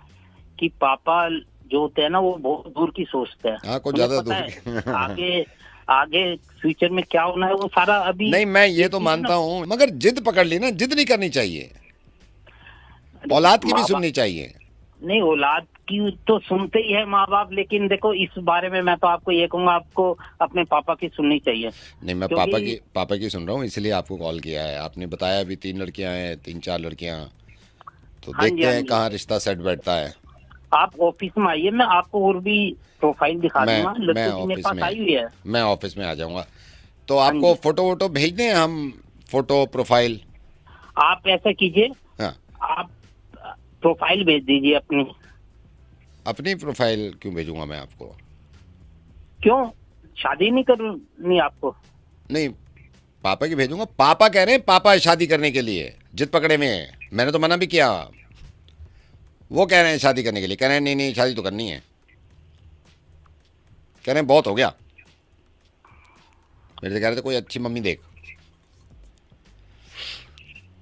कि पापा जो होते हैं ना, वो बहुत दूर की सोचते हैं। हाँ, कुछ ज्यादा दूर। आगे फ्यूचर में क्या होना है वो सारा अभी नहीं, मैं ये तो मानता हूँ, मगर जिद पकड़ ली ना, जिद नहीं करनी चाहिए। औलाद की भी सुननी चाहिए। नहीं, औलाद की तो सुनते ही है माँ बाप, लेकिन देखो इस बारे में मैं तो आपको ये कहूँगा, आपको अपने पापा की सुननी चाहिए। नहीं, मैं पापा की सुन रहा हूँ, इसलिए आपको कॉल किया है। आपने बताया अभी 3 लड़कियां हैं, 3-4 लड़कियां, तो देखते हैं कहाँ रिश्ता सेट बैठता है। आप ऑफिस में आइए, मैं आपको और भी प्रोफाइल दिखा दूंगा। लड़की मेरे पास आई हुई है। मैं ऑफिस में आ जाऊंगा। तो आपको फोटो वोटो भेज दें हम? फोटो प्रोफाइल आप ऐसा कीजिए। हाँ, आप प्रोफाइल भेज दीजिए अपनी प्रोफाइल क्यों भेजूंगा मैं आपको? क्यों, शादी नहीं करनी आपको? नहीं, पापा की भेजूंगा। पापा कह रहे हैं पापा शादी करने के लिए जिद पकड़े में है। मैंने तो मना भी किया। वो कह रहे हैं शादी करने के लिए, कह रहे हैं नहीं शादी तो करनी है। कह रहे हैं बहुत हो गया। मेरे से कह रहे थे कोई अच्छी मम्मी देख।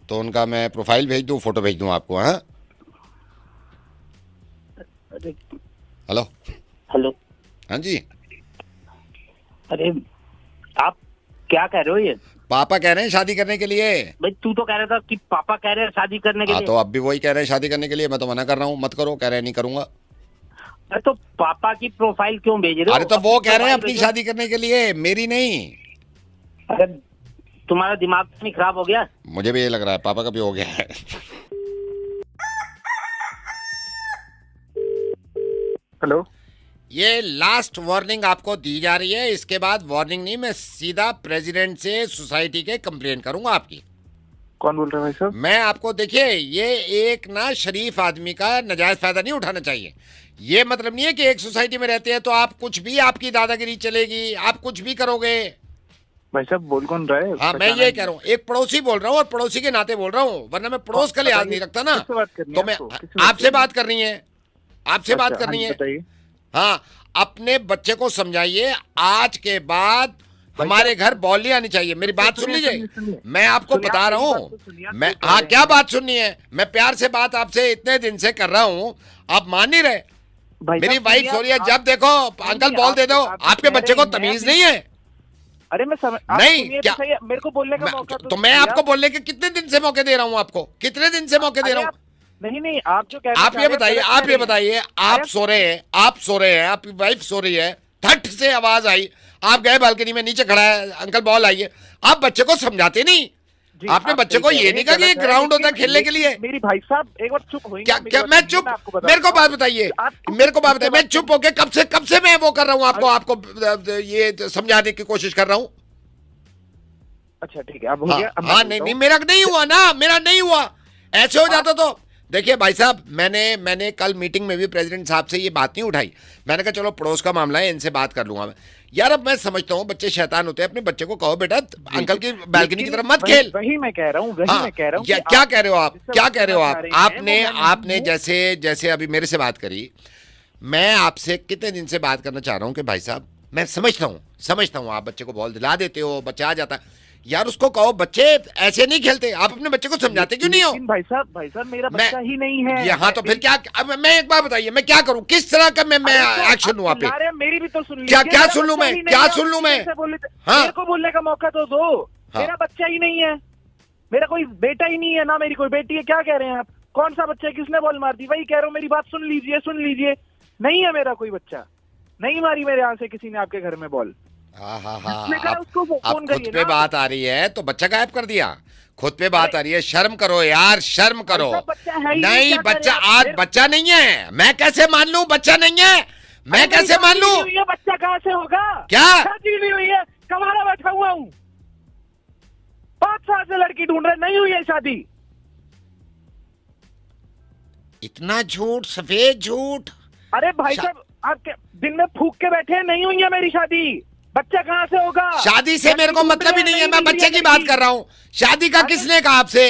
तो उनका मैं प्रोफाइल भेज दूं, फोटो भेज दूं आपको? हाँ, हेलो हाँ जी। अरे आप क्या कह रहे हो? ये पापा कह रहे हैं शादी करने के लिए। भाई तू तो कह रहा था कि पापा कह रहे हैं शादी करने के लिए। तो अब भी वही कह रहे हैं शादी करने के लिए। मैं तो मना कर रहा हूँ, मत करो। कह रहे हैं नहीं करूंगा। अरे तो पापा की प्रोफाइल क्यों भेज रहे हो? अरे तो वो कह रहे हैं अपनी शादी करने के लिए, मेरी नहीं। अरे तुम्हारा दिमाग तो नहीं खराब हो गया? मुझे भी ये लग रहा है पापा का भी हो गया है। हेलो, ये लास्ट वार्निंग आपको दी जा रही है। इसके बाद वार्निंग नहीं, मैं सीधा प्रेसिडेंट से सोसाइटी के कंप्लेंट करूंगा आपकी। कौन बोल रहे हैं भाई साहब? मैं आपको, देखिए ये एक ना शरीफ आदमी का नजायज फायदा नहीं उठाना चाहिए। ये मतलब नहीं है कि एक सोसाइटी में रहते हैं तो आप कुछ भी, आपकी दादागिरी चलेगी, आप कुछ भी करोगे। भाई साहब बोल कौन रहा है? हाँ मैं ये कह रहा हूँ, एक पड़ोसी बोल रहा हूँ और पड़ोसी के नाते बोल रहा हूँ, वरना मैं पड़ोस का लिहाज नहीं रखता ना। किससे बात करनी तो है मैं आपको? किससे बात आपसे बात करनी है, आपसे बात अच्छा, करनी हाँ जी, है। बताइए। हाँ, अपने बच्चे को समझाइए आज के बाद हमारे घर बॉल नहीं आनी चाहिए। मेरी बात सुन लीजिए, मैं आपको बता रहा हूँ। मैं हाँ, क्या बात सुननी है? मैं प्यार से बात आपसे इतने दिन से कर रहा हूँ, आप मान नहीं रहे। मेरी वाइफ सो रही है, जब देखो अंकल बॉल दे दो। आपके बच्चे को तमीज नहीं है? अरे मैं समझ नहीं क्या? मेरे को बोलने का मौका तो मैं आपको बोलने के कितने दिन से मौके दे रहा हूँ आपको? कितने दिन से मौके दे रहा हूँ? नहीं आप जो कह रहे हैं, आप ये बताइए, आप ये बताइए, आप सो रहे हैं, आप सो रहे हैं, आपकी वाइफ सो रही है, थट से आवाज आई, आप गए बालकनी में, नीचे खड़ा है अंकल बॉल आइए, आप बच्चे को समझाते नहीं। आपने बच्चे को ये नहीं कहा कि ग्राउंड होता है खेलने के लिए? मेरी भाई साहब एक बार चुप होइए। क्या मैं चुप? मेरे को बात बताइए, मेरे को बात बताइए, मैं चुप होके कब से मैं वो कर रहा हूँ, आपको ये समझाने की कोशिश कर रहा हूँ। अच्छा ठीक है, अब हो गया। हाँ नहीं, मेरा नहीं हुआ ना, मेरा नहीं हुआ। ऐसे हो जाता तो देखिए भाई साहब, मैंने कल मीटिंग में भी प्रेसिडेंट साहब से ये बात नहीं उठाई। मैंने कहा चलो पड़ोस का मामला है, इनसे बात कर लूंगा मैं। यार अब मैं समझता हूँ बच्चे शैतान होते हैं, अपने बच्चे को कहो बेटा अंकल की बालकनी की तरफ मत खेल। वही मैं कह रहा हूँ, मैं कह रहा हूँ। क्या कह रहे हो आप? क्या कह रहे हो आप? आपने जैसे अभी मेरे से बात करी, मैं आपसे कितने दिन से बात करना चाह रहा हूँ कि भाई साहब मैं समझता हूँ आप बच्चे को बॉल दिला देते हो, बच्चा आ जाता है। यार उसको कहो बच्चे ऐसे नहीं खेलते। आप अपने बच्चे को समझाते क्यों नहीं हो? भाई साहब मेरा बच्चा ही नहीं है। ये हाँ, तो फिर क्या? अब मैं एक बात बताइए, मैं क्या करूं? किस तरह का मैं एक्शन लूं आप पे? मेरी भी तो सुन क्या सुन लूं मैं? क्या सुन लूं मैं? हाँ, मेरे को बोलने का मौका तो दो। मेरा बच्चा ही नहीं है, मेरा कोई बेटा ही नहीं है ना, मेरी कोई बेटी है। क्या कह रहे हैं आप? कौन सा बच्चा? किसने बॉल मार दी? वही कह रहा हूँ, मेरी बात सुन लीजिए। नहीं है मेरा कोई बच्चा, नहीं मारी मेरे यहाँ से किसी ने आपके घर में बॉल। अब खुद पे बात आ रही है तो बच्चा गायब कर दिया। खुद पे बात आ रही है, शर्म करो यार, शर्म करो। नहीं बच्चा, आज बच्चा नहीं है। मैं कैसे मान लूं बच्चा नहीं है? मैं कैसे मान लूं? बच्चा कहाँ से होगा? क्या शादी नहीं हुई है, कमाना बैठा हुआ हूँ, 5 साल से लड़की ढूंढ रहे, नहीं हुई है शादी। इतना झूठ, सफेद झूठ। अरे भाई साहब आप दिन में फूक के बैठे हैं, नहीं हुई है मेरी शादी। बच्चा कहाँ से होगा? शादी से मेरे को मतलब ही नहीं है, मैं बच्चे की बात कर रहा हूँ। शादी का किसने कहा आपसे?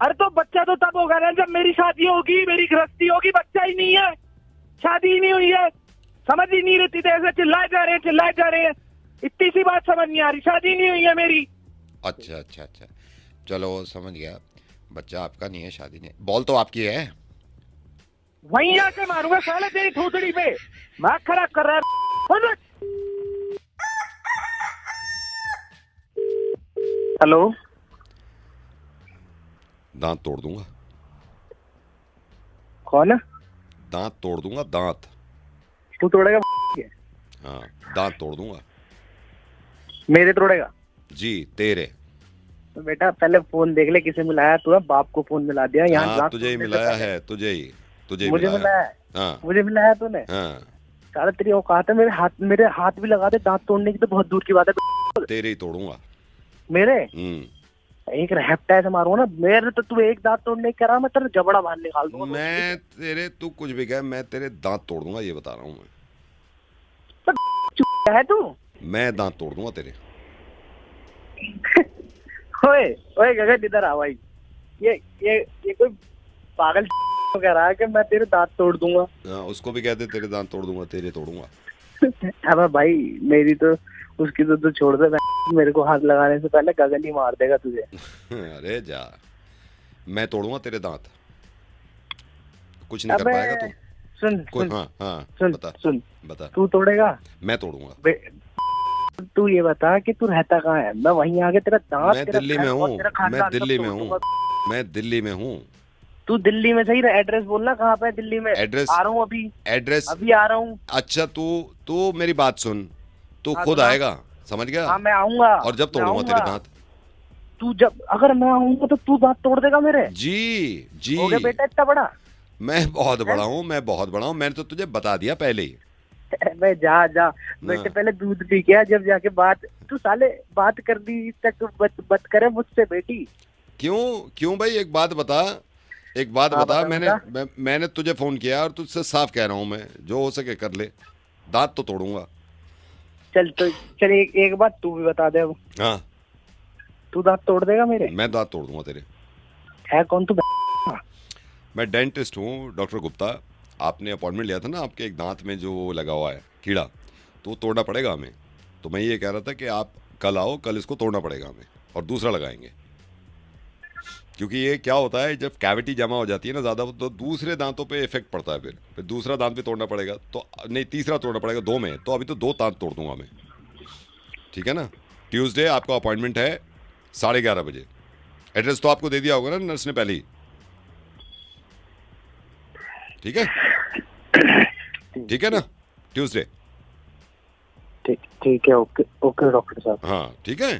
अरे तो बच्चा तो तब होगा ना जब मेरी शादी होगी, मेरी गृहस्थी होगी। बच्चा ही नहीं है, शादी ही नहीं हुई है। समझ ही नहीं रहती थे, ऐसे चिल्लाए जा रहे हैं। इतनी सी बात समझ नहीं आ रही, शादी नहीं हुई है मेरी। अच्छा, चलो समझ गया, बच्चा आपका नहीं है, शादी नहीं। बॉल तो आपकी है। वहीं आके मारूंगा साले तेरी थूथड़ी पे। मैं खराब कर रहा है। हेलो, दांत तोड़ दूंगा। कौन है? दांत तोड़ दूंगा, दांत। तू तोड़ेगा? हाँ, दांत तोड़ दूंगा। मेरे तोड़ेगा? जी, तेरे। तो बेटा पहले फोन देख ले किसे मिलाया तू। बाप को फोन मिला दिया यहाँ। हाँ, तुझे ही मिलाया है, तुझे ही मुझे मिलाया है। हाँ, मुझे मिलाया तूने? हाँ। सारा तेरी औकात है मेरे हाथ भी लगा दे दांत तोड़ने की तो बहुत दूर की बात है। तेरे ही तोड़ूंगा। मेरे एक रहपटा ऐसे मारूंगा ना, मेरे तो तू एक दांत तोड़ने की करा, मैं तेरा जबड़ा बाहर निकाल दूंगा। मैं तेरे, तू कुछ भी कहे, मैं तेरे दांत तोड़ दूंगा, ये बता रहा हूँ मैं। तो है तू? मैं दांत तोड़ दूंगा तेरे। ओए गगन इधर आ भाई। ये कोई पागल कह रहा है कि मैं तेरे दांत तोड़ दूंगा। हाँ, उसको भी कहते तेरे दांत तोड़ दूंगा, तेरे तोड़ूंगा। अब भाई मेरी तो उसकी तो छोड़ दे, मेरे को हाथ लगाने से पहले गगन ही मार देगा तुझे। अरे जा, मैं तोड़ूंगा तेरे दांत, कुछ नहीं कर पाएगा तू। सुन, बता। तू तोड़ेगा? मैं तोड़ूंगा। तू ये बता कि तू रहता कहाँ है? मैं वहीं आगे तेरा दांत। मैं दिल्ली में हूँ, मैं दिल्ली में हूँ। तू दिल्ली में सही रहा, एड्रेस बोलना कहाँ पे है दिल्ली में। एड्रेस आ रहा हूँ अभी आ रहा हूँ। अच्छा, तू मेरी बात सुन, तू खुद आएगा, समझ गया? हाँ मैं आऊंगा। और जब तोड़ूंगा तेरे दांत। तू जब, अगर मैं आऊंगा तो तू दांत तोड़ देगा मेरे? जी। हो गया बेटा इतना बड़ा? मैं बहुत बड़ा हूँ, मैंने तो तुझे बता दिया पहले ही। मैं जा बेटे, पहले दूध पी के जब जाके बात। तू साले बात कर दी तक बत करे मुझसे बेटी। क्यों भाई, एक बात बता। मैंने तुझे फोन किया और तुझसे साफ कह रहा हूँ, मैं जो हो सके कर ले, दांत तो तोड़ूंगा। चल तो चल एक बात तू भी बता दे अब। हाँ तू दांत तोड़ देगा मेरे? मैं दांत तोड़ दूंगा तेरे। है कौन तू? मैं डेंटिस्ट हूँ, डॉक्टर गुप्ता। आपने अपॉइंटमेंट लिया था ना, आपके एक दांत में जो लगा हुआ है कीड़ा, तो वो तोड़ना पड़ेगा हमें। तो मैं ये कह रहा था कि आप कल आओ, कल इसको तोड़ना पड़ेगा हमें और दूसरा लगाएंगे। क्योंकि ये क्या होता है, जब कैविटी जमा हो जाती है ना ज़्यादा, तो दूसरे दांतों पे इफेक्ट पड़ता है। फिर दूसरा दांत भी तोड़ना पड़ेगा, तो नहीं तीसरा तोड़ना पड़ेगा, 2 में। तो अभी तो 2 दांत तोड़ दूंगा मैं, ठीक है ना। ट्यूसडे आपका अपॉइंटमेंट है 11:30 बजे। एड्रेस तो आपको दे दिया होगा ना नर्स ने पहले ही, ठीक है? ठीक है ना, ट्यूसडे। ठीक है, ओके ओके डॉक्टर साहब। हाँ ठीक है,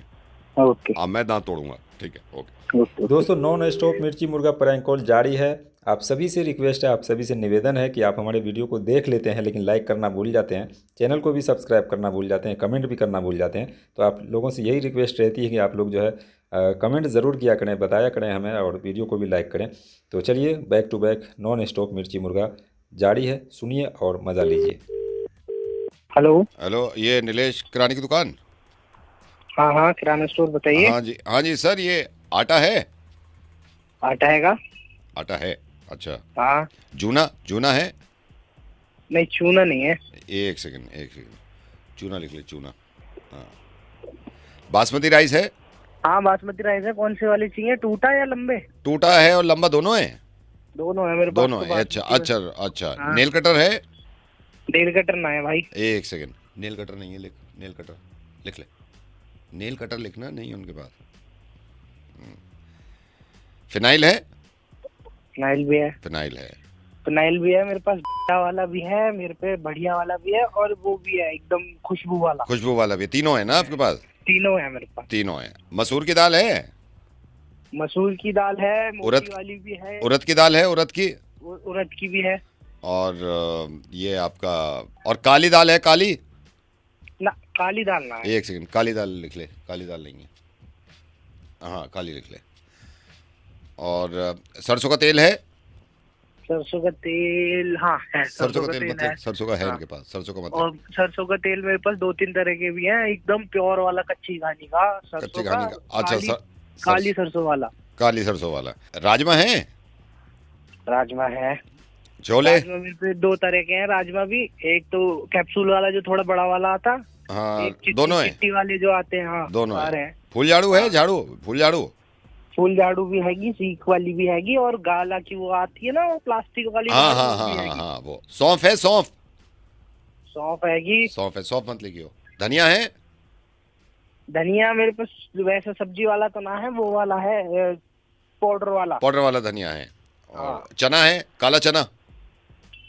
ओके। अब मैं दांत तोड़ूंगा, ठीक है, ओके। दोस्तों, non stop Mirchi Murga prank call जारी है। आप सभी से रिक्वेस्ट है, आप सभी से निवेदन है कि आप हमारे वीडियो को देख लेते हैं लेकिन लाइक करना भूल जाते हैं, चैनल को भी सब्सक्राइब करना भूल जाते हैं, कमेंट भी करना भूल जाते हैं। तो आप लोगों से यही रिक्वेस्ट रहती है कि आप लोग जो है कमेंट ज़रूर किया करें, बताया करें हमें, और वीडियो को भी लाइक करें। तो चलिए, back to back non stop Mirchi Murga जारी है, सुनिए और मज़ा लीजिए। हेलो हेलो, ये नीलेश किराने की दुकान? हाँ हाँ, किराना स्टोर, बताइए। हाँ जी सर, ये आटा है? आटा हैगा? आटा है, अच्छा। हाँ। चूना है? नहीं, चूना नहीं है। एक सेकंड, चूना लिख ले, चूना। हाँ। बासमती राइस है? हाँ, बासमती राइस है। कौन से वाले चाहिए, टूटा या लंबे? टूटा है और लंबा दोनों है? दोनों है मेरे पास। दोनों है, अच्छा। हाँ। नेल कटर है? नेल कटर ना है भाई। एक सेकंड, नेल कटर नहीं है, लिख, नेल कटर लिख ले। नेल कटर लिखना नहीं है उनके पास। फिनाइल है? फिनाइल भी है। फिनाइल भी है मेरे पास, बढ़िया वाला भी है मेरे पे, बढ़िया वाला भी है, और वो भी है एकदम खुशबू वाला भी। तीनों है ना आपके पास? तीनों है मेरे पास। तीनों है। मसूर की दाल है? मसूर की दाल है, मोटी वाली भी है। उड़द की दाल है? उड़द की भी है। और ये आपका, और काली दाल है? काली ना, काली दाल ना है। एक सेकंड, काली दाल लिख ले। काली दाल नहीं है, हाँ काली लिख ले। और सरसों का तेल है? सरसों का तेल, हाँ है। सरसों का तेल मतलब सरसों का है इनके पास? सरसों का मतलब? और सरसों का तेल मेरे पास 2-3 तरह के भी हैं, एकदम प्योर वाला कच्ची घानी का सरसों का। अच्छा, काली सरसों वाला। राजमा है? राजमा है। छोले? राजमा मेरे पे 2 तरह के हैं राजमा भी। एक तो कैप्सूल वाला जो थोड़ा बड़ा वाला आता, हाँ, एक दोनों है। चिट्टी वाले जो आते हैं, हाँ दोनों है। फूल झाड़ू है? फूल झाड़ू भी हैगी, सीख वाली भी हैगी, और गाला की वो आती है ना, वो प्लास्टिक वाली। हाँ, वो सौंफ है? सौंफ हैगी। सौंफ मत लिखियो। धनिया है? धनिया मेरे पास वैसा सब्जी वाला तो ना है, वो वाला है पाउडर वाला धनिया है। और चना है? काला चना?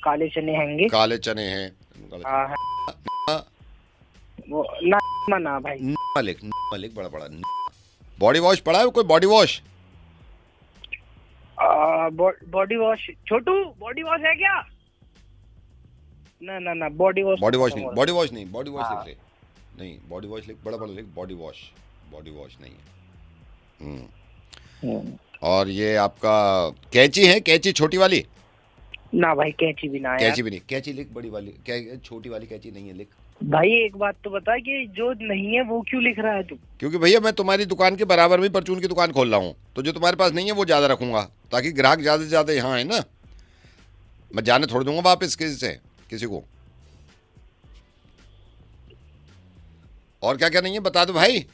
काले चने हैंगे। काले चने हैं। वो ना भाई, लिख बड़ा। बॉडी वॉश पड़ा है कोई? Body wash? बॉडी वॉश छोटू, बॉडी वॉश है क्या? ना, बॉडी वॉश नहीं, बॉडी वॉश लिख ले। नहीं, बॉडी वॉश लिख, बड़ा लिख, बॉडी वॉश नहीं है। और ये आपका कैंची है? कैंची छोटी वाली? ना भाई, कैंची भी ना है। कैंची भी नहीं, कैंची लिख बड़ी वाली। छोटी वाली कैंची नहीं है, लिख। भाई एक बात तो बता कि जो नहीं है वो क्यों लिख रहा है तू? क्योंकि भैया मैं तुम्हारी दुकान के बराबर में परचून की दुकान खोल रहा हूँ, तो जो तुम्हारे पास नहीं है वो ज्यादा रखूंगा, ताकि ग्राहक ज्यादा से ज्यादा यहाँ है ना। मैं जाने छोड़ दूंगा वापस किसी को। और क्या क्या नहीं है बता दो भाई।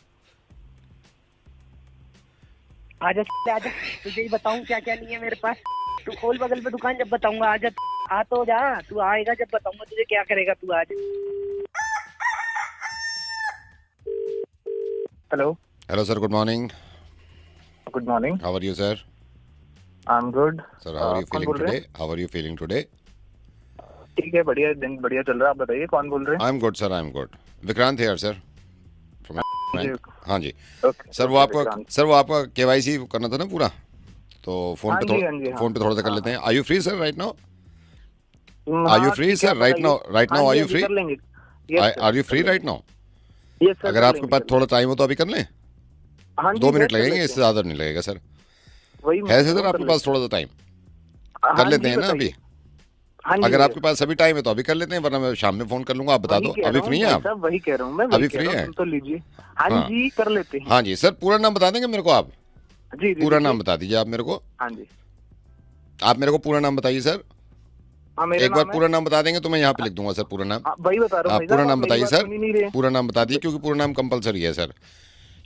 आजा तुझे ही बताऊं क्या क्या नहीं है मेरे पास। तू खोल बगल में दुकान, जब बताऊंगा। आजा, आ तो जा, तू आएगा जब बताऊंगा तुझे क्या करेगा तू। आज hello sir, good morning. How are you sir? I am good sir. How are you feeling today? ठीक है, बढ़िया, दिन बढ़िया चल रहा है। आप बताइए, कौन बोल रहे हैं? आई am good sir, I am good. Vikrant here sir. हाँ जी सर, वो आपका केवाईसी करना था ना पूरा, तो फोन पे थोड़ा सा कर लेते हैं। Are you free sir right now? Are you free sir right now? Are you free? Are you free right now? अगर आपके पास थोड़ा टाइम हो तो अभी कर लें। 2 मिनट लगेंगे, इससे ज्यादा नहीं लगेगा सर। है सर आपके पास थोड़ा सा टाइम? कर लेते हैं ना अभी? हाँ जी अगर भैया। आपके पास अभी टाइम है तो अभी कर लेते हैं, वरना मैं शाम में फोन कर लूंगा। आप बता वही दो, कह अभी रहा हूँ फ्री हैं भाई आप? साहब, वही कह रहा हूँ मैं, अभी वही कह फ्री रहा हूँ, हैं? सुन तो लीजिए। हाँ हाँ। जी कर लेते हैं। हाँ जी सर, पूरा नाम बता देंगे मेरे को आप? जी जी पूरा लिखिए। नाम बता दीजिए आप मेरे को। हाँ जी। आप मेरे को पूरा नाम बताइए सर। हाँ मेरा एक बार नाम है। पूरा नाम बता देंगे तो मैं यहाँ पे लिख दूंगा सर पूरा नाम। वही बता रहा हूँ आप भाई पूरा साहब, नाम आप मेरी बताइए बात सर। सुन ही नहीं रहे। पूरा नाम बता दीजिए, क्योंकि पूरा नाम कंपलसरी है सर।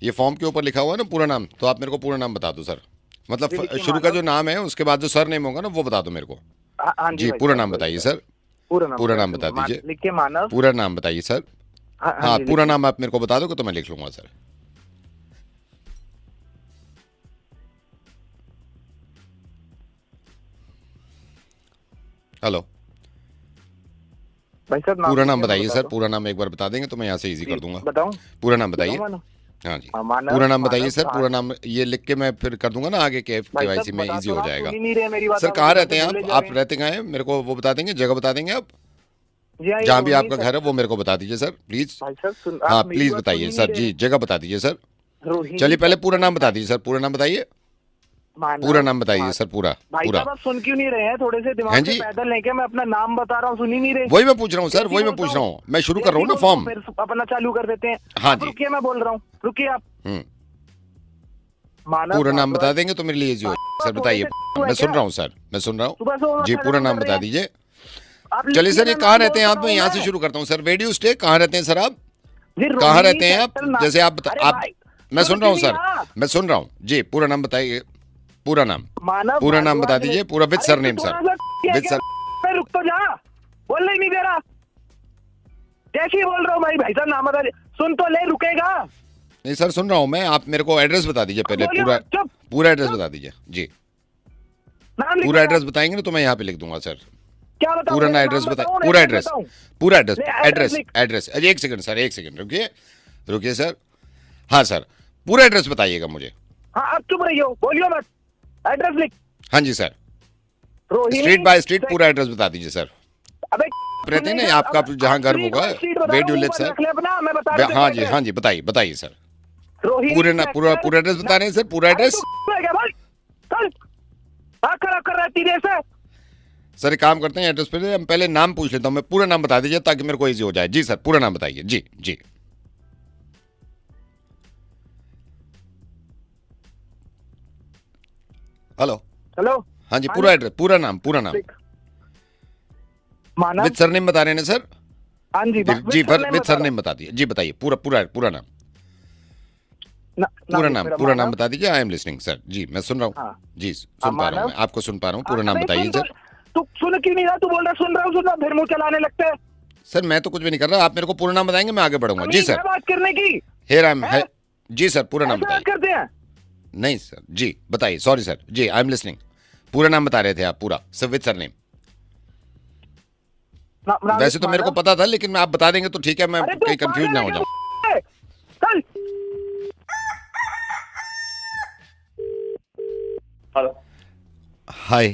ये फॉर्म के ऊपर लिखा हुआ है ना पूरा नाम, तो आप मेरे को पूरा नाम बता दो सर। मतलब जी, लिखिए शुरू का मानव। जो नाम है उसके बाद जो सर नेम होगा ना वो बता दो मेरे को। हाँ जी जी भाई पूरा साहब, नाम वही बताइए सर। सर। पूरा पूरा नाम सुनिए, बता दीजिए। लिखिए मानव। पूरा नाम बताइए सर। हाँ जी, पूरा लिखिए। नाम आप मेरे को बता दोगे तो मैं लिख लूंगा सर। हेलो, भाई साहब पूरा नाम लिखिए, बताइए बता सर। दो। पूरा नाम एक बार बता देंगे तो मैं यहाँ से इजी कर दूंगा। बताऊं? पूरा नाम बताइए। बताऊं मानव? हाँ जी, हाँ, मानव, पूरा नाम बताइए मानव, सर। पूरा नाम ये लिख के मैं फिर कर दूंगा ना आगे के भाई केवाईसी साहब में, बता इजी तो हो रहा हूं, जाएगा। सुन ही नहीं रहे मेरी बात। सर आप कहाँ इधर रहते से हैं बोले आप? जा आप रहे हैं। रहते कहाँ हैं? मेरे को वो बता देंगे, जगह बता देंगे आप? जी हाँ, ये जहाँ भी रोहिणी आपका सर- घर है वो मेरे को बता दीजिए सर प्लीज। भाई साहब सुन, हाँ आप मेरी प्लीज बात बताइए सुन ही सर। नहीं जी रहे। जगह बता दीजिए सर। रोहिणी चलिए पहले सर- पूरा नाम बता दीजिए सर। पूरा नाम बताइए। मानव, पूरा नाम बताइए मानव। सर। पूरा भाई पूरा साहब आप सुन क्यों नहीं रहे हैं? थोड़े से हैं दिमाग जी? से पैदल लेके मैं अपना नाम बता रहा हूँ, सुन ही नहीं रहे। वही मैं पूछ रहा हूँ सर, जैसी वही मैं बोलता पूछ रहा हूँ। मैं शुरू कर रहा हूँ ना जैसी फॉर्म। बोलता हूँ, फिर अपना चालू कर देते हैं। हाँ आप जी। रुकिए, मैं बोल रहा हूँ, रुकिए आप। हम्म, मानव पूरा नाम भारद्वाज। बता देंगे तो मेरे लिए इजी हो सर। बताइए, मैं सुन रहा हूँ सर, मैं सुन रहा सुबह से हूँ वो जी। मत पूरा खत्म नाम कर बता रहे दीजिए। हैं। आप चलिए लिखिए, सर, ये मैं कहाँ नाम रहते हैं बोलता आप? मैं हूँ यहाँ से मैं। शुरू करता हूँ सर। रेडियो स्टे कहाँ रहते हैं सर आप? जी, कहाँ रोहिणी रहते हैं आप? सेक्टर ना- जैसे आप अरे आप भाई, मैं सुन रहा हूँ क्यों सर, नहीं रहा? मैं सुन रहा हूँ जी। पूरा नाम बताइए। पूरा नाम, मानव पूरा नाम बता भारद्वाज। दीजिए। पूरा विद अरे सरनेम तू सर। थोड़ा सा विद क्या- सर। रुक तो जा, बोलने ही नहीं दे रहा। कैसे ही बोल रहा हूँ भाई साहब नाम बता दे। सुन तो ले, रुकेगा? नहीं सर, सुन रहा हूँ मैं। आप मेरे को एड्रेस बता दीजिए पहले। बोलिए पूरा मत, चुप। पूरा एड्रेस बता दीजिए जी। नाम लिखो पूरा आप। एड्रेस बताएंगे ना तो मैं यहाँ पे लिख दूंगा सर। क्या बताऊं? पूरा ना मेरा एड्रेस नाम बताइए। बताऊं, पूरा एड्रेस एड्रेस, बताऊं? पूरा एड्रेस, ले, एड्रेस लिख। एड्रेस। अरे एक सेकंड सर, एक सेकंड रुकिए, रुकिए सर। हाँ सर, पूरा एड्रेस बताइएगा मुझे। हाँ आप चुप रहियो, बोलियो मत। एड्रेस लिख। हाँ जी sir, Rohini street by street से- पूरा एड्रेस बता दीजिए सर। अबे रहते हैं ना आपका जहाँ घर होगा, वेयर डू लिव सर? मैं बता रहा हूं, हाँ जी, हाँ जी, बताइए बताइए सर। रोहिणी पूरे ना पूरा सेक्टर- पूरा एड्रेस बता रहे हैं सर? पूरा अरे एड्रेस तू है क्या भाई? चल। कर रहा है तीन से। सर एक काम करते हैं, एड्रेस पे हम पहले नाम पूछ लेता हूँ मैं। पूरा नाम बता दीजिए ताकि मेरे को इजी हो जाए। जी सर, पूरा नाम बताइए। जी जी। Hello, hello. हाँ जी, पूरा एड्रेस, पूरा नाम, पूरा नाम मानव। विद सरनेम बता रहे हैं सर? हाँ जी, जी विद सरनेम बता दीजिए जी। बताइए पूरा पूरा पूरा नाम, पूरा नाम, पूरा नाम बता दीजिए। I am listening sir. जी मैं सुन रहा हूँ। हाँ। जी सुन पा रहा हूँ, मैं आपको सुन पा रहा हूँ। पूरा नाम अबे बताइए सुन सर। तो- तू सुन क्यों नहीं रहा? तू बोल रहा सुन रहा हूँ, सुन रहा हूँ, फिर मुंह चलाने लगता है। सर मैं तो कुछ भी नहीं कर रहा, आप मेरे को पूरा नाम बताएंगे, मैं आगे बढ़ूंगा। जी सर। बात करने की हेयर आई एम। जी सर, पूरा नाम ऐसे बात बताइए। करते हैं? नहीं सर, जी बताइए। सॉरी सर, जी आई एम लिसनिंग। पूरा नाम बता रहे थे आप, पूरा सब विद सरनेम। वैसे तो मेरे को पता था, लेकिन आप बता देंगे तो ठीक है, मैं अरे तू कहीं कंफ्यूज ना हो पागल है जाऊं। क्या? चल। Hello. Hi,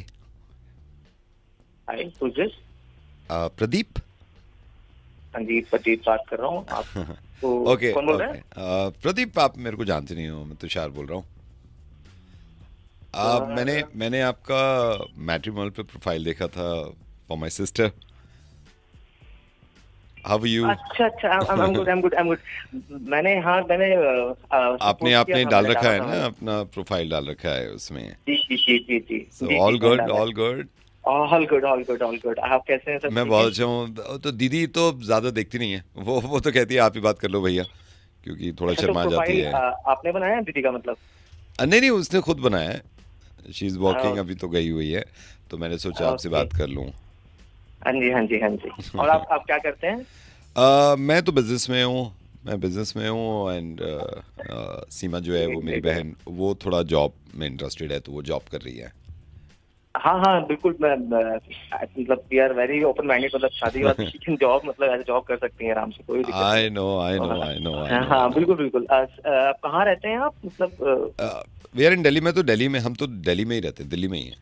hi, who's this? Pradeep. हाँ जी, प्रदीप बात कर रहा हूँ। आप तो ओके कौन बोल रहे हैं? प्रदीप, आप मेरे को जानते नहीं हो, मैं तुषार बोल रहा हूँ। मैंने आपका मैट्रिमोनियल पे प्रोफाइल देखा था for my sister. How are you? अच्छा, I'm good. मैंने आपने डाल रखा है ना, अपना प्रोफाइल डाल रखा है उसमें। जी। So all good, all good. All good. आप कैसे हैं सर? मैं बहुत अच्छा हूँ। तो दीदी तो ज्यादा देखती नहीं है, वो तो कहती है आप ही बात कर लो भैया, क्योंकि थोड़ा अच्छा, तो शर्मा जाती प्रोफाइल है। आपने बनाया है दीदी का मतलब? नहीं, उसने खुद बनाया है। शी इज वॉकिंग, हाँ। अभी तो गई हुई है, तो मैंने सोचा आपसे ओके। बात कर लूँ। हाँ जी। और आप क्या करते हैं? मैं तो बिजनेस में हूँ। एंड सीमा जो है वो मेरी बहन, वो थोड़ा जॉब में इंटरेस्टेड है, तो वो जॉब कर रही है। हाँ बिल्कुल। मैं मतलब we are very open minded. मतलब शादी वादी जॉब, मतलब ऐसे जॉब कर सकती हैं आराम से, कोई दिक्कत नहीं। I know. हाँ बिल्कुल। आप कहाँ रहते हैं आप? मतलब वी आर इन दिल्ली में। तो दिल्ली में, हम तो दिल्ली में ही रहते हैं, दिल्ली में ही है।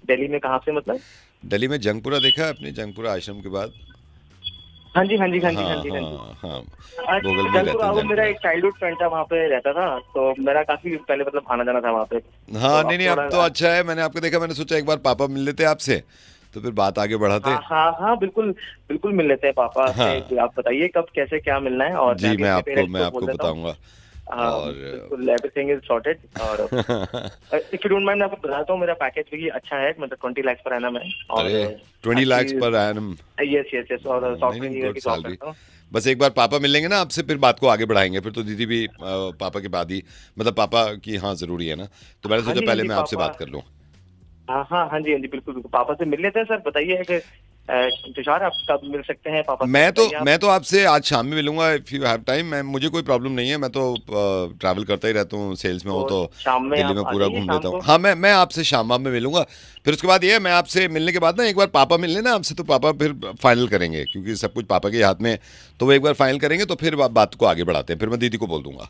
दिल्ली में कहाँ से मतलब? दिल्ली में जंगपुरा देखा है आपने? जंगपुरा आश्रम के बाद। हाँ जी। हाँ, बगल में रहते हैं मेरा एक चाइल्डहुड फ्रेंड था, वहाँ पे रहता था, तो मेरा काफी पहले मतलब आना जाना था वहाँ पे। हाँ तो नहीं, अब तो अच्छा है। मैंने आपको देखा, मैंने सोचा एक बार पापा मिल लेते आपसे, तो फिर बात आगे बढ़ाते। हाँ हाँ हाँ, बिल्कुल बिल्कुल मिल लेते हैं पापा से। आप बताइए कब कैसे क्या मिलना है, और जी मैं अपने parents आपको को बोल देता हूँ। बताऊंगा। हाँ और बिल्कुल, एवरीथिंग इज सॉर्टेड। और इफ यू डोंट माइंड, मैं आपको बताता हूँ, मेरा पैकेज भी अच्छा है, मतलब 20 लाख पर एनम है। और अरे 20 lakh per annum? Yes yes yes, और सॉफ्टवेयर इंजीनियर की जॉब सैलरी। करता हूँ। बस एक बार पापा मिल लेंगे ना आपसे, फिर बात को आगे बढ़ाएंगे। फिर तो दीदी भी पापा के बाद ही, मतलब पापा की हाँ जरूरी है ना, तो मैंने हाँ सोचा जी, पहले हाँ जी, मैं आपसे पापा। बात कर लूँ। हाँ हाँ हाँ जी, हाँ जी, बिल्कुल बिल्कुल, पापा से मिल लेते हैं सर। बताइए कि तुषार आप कब मिल सकते हैं पापा से? बताइए आप। मैं तो आपसे आज शाम में मिलूंगा, इफ यू हैव टाइम। मुझे कोई प्रॉब्लम नहीं है, मैं तो ट्रैवल करता ही रहता हूँ, सेल्स में हो तो शाम में दिल्ली आप में आ पूरा जाइए घूम शाम लेता हूँ। को। हाँ मैं आपसे शाम में मिलूंगा। फिर उसके बाद ये है, मैं आपसे मिलने के बाद ना एक बार पापा मिल लेना आपसे, तो पापा फिर फाइनल करेंगे, क्योंकि सब कुछ पापा के हाथ में है। तो वो एक बार फाइनल करेंगे तो फिर बात को आगे बढ़ाते हैं। फिर मैं दीदी को बोल दूंगा।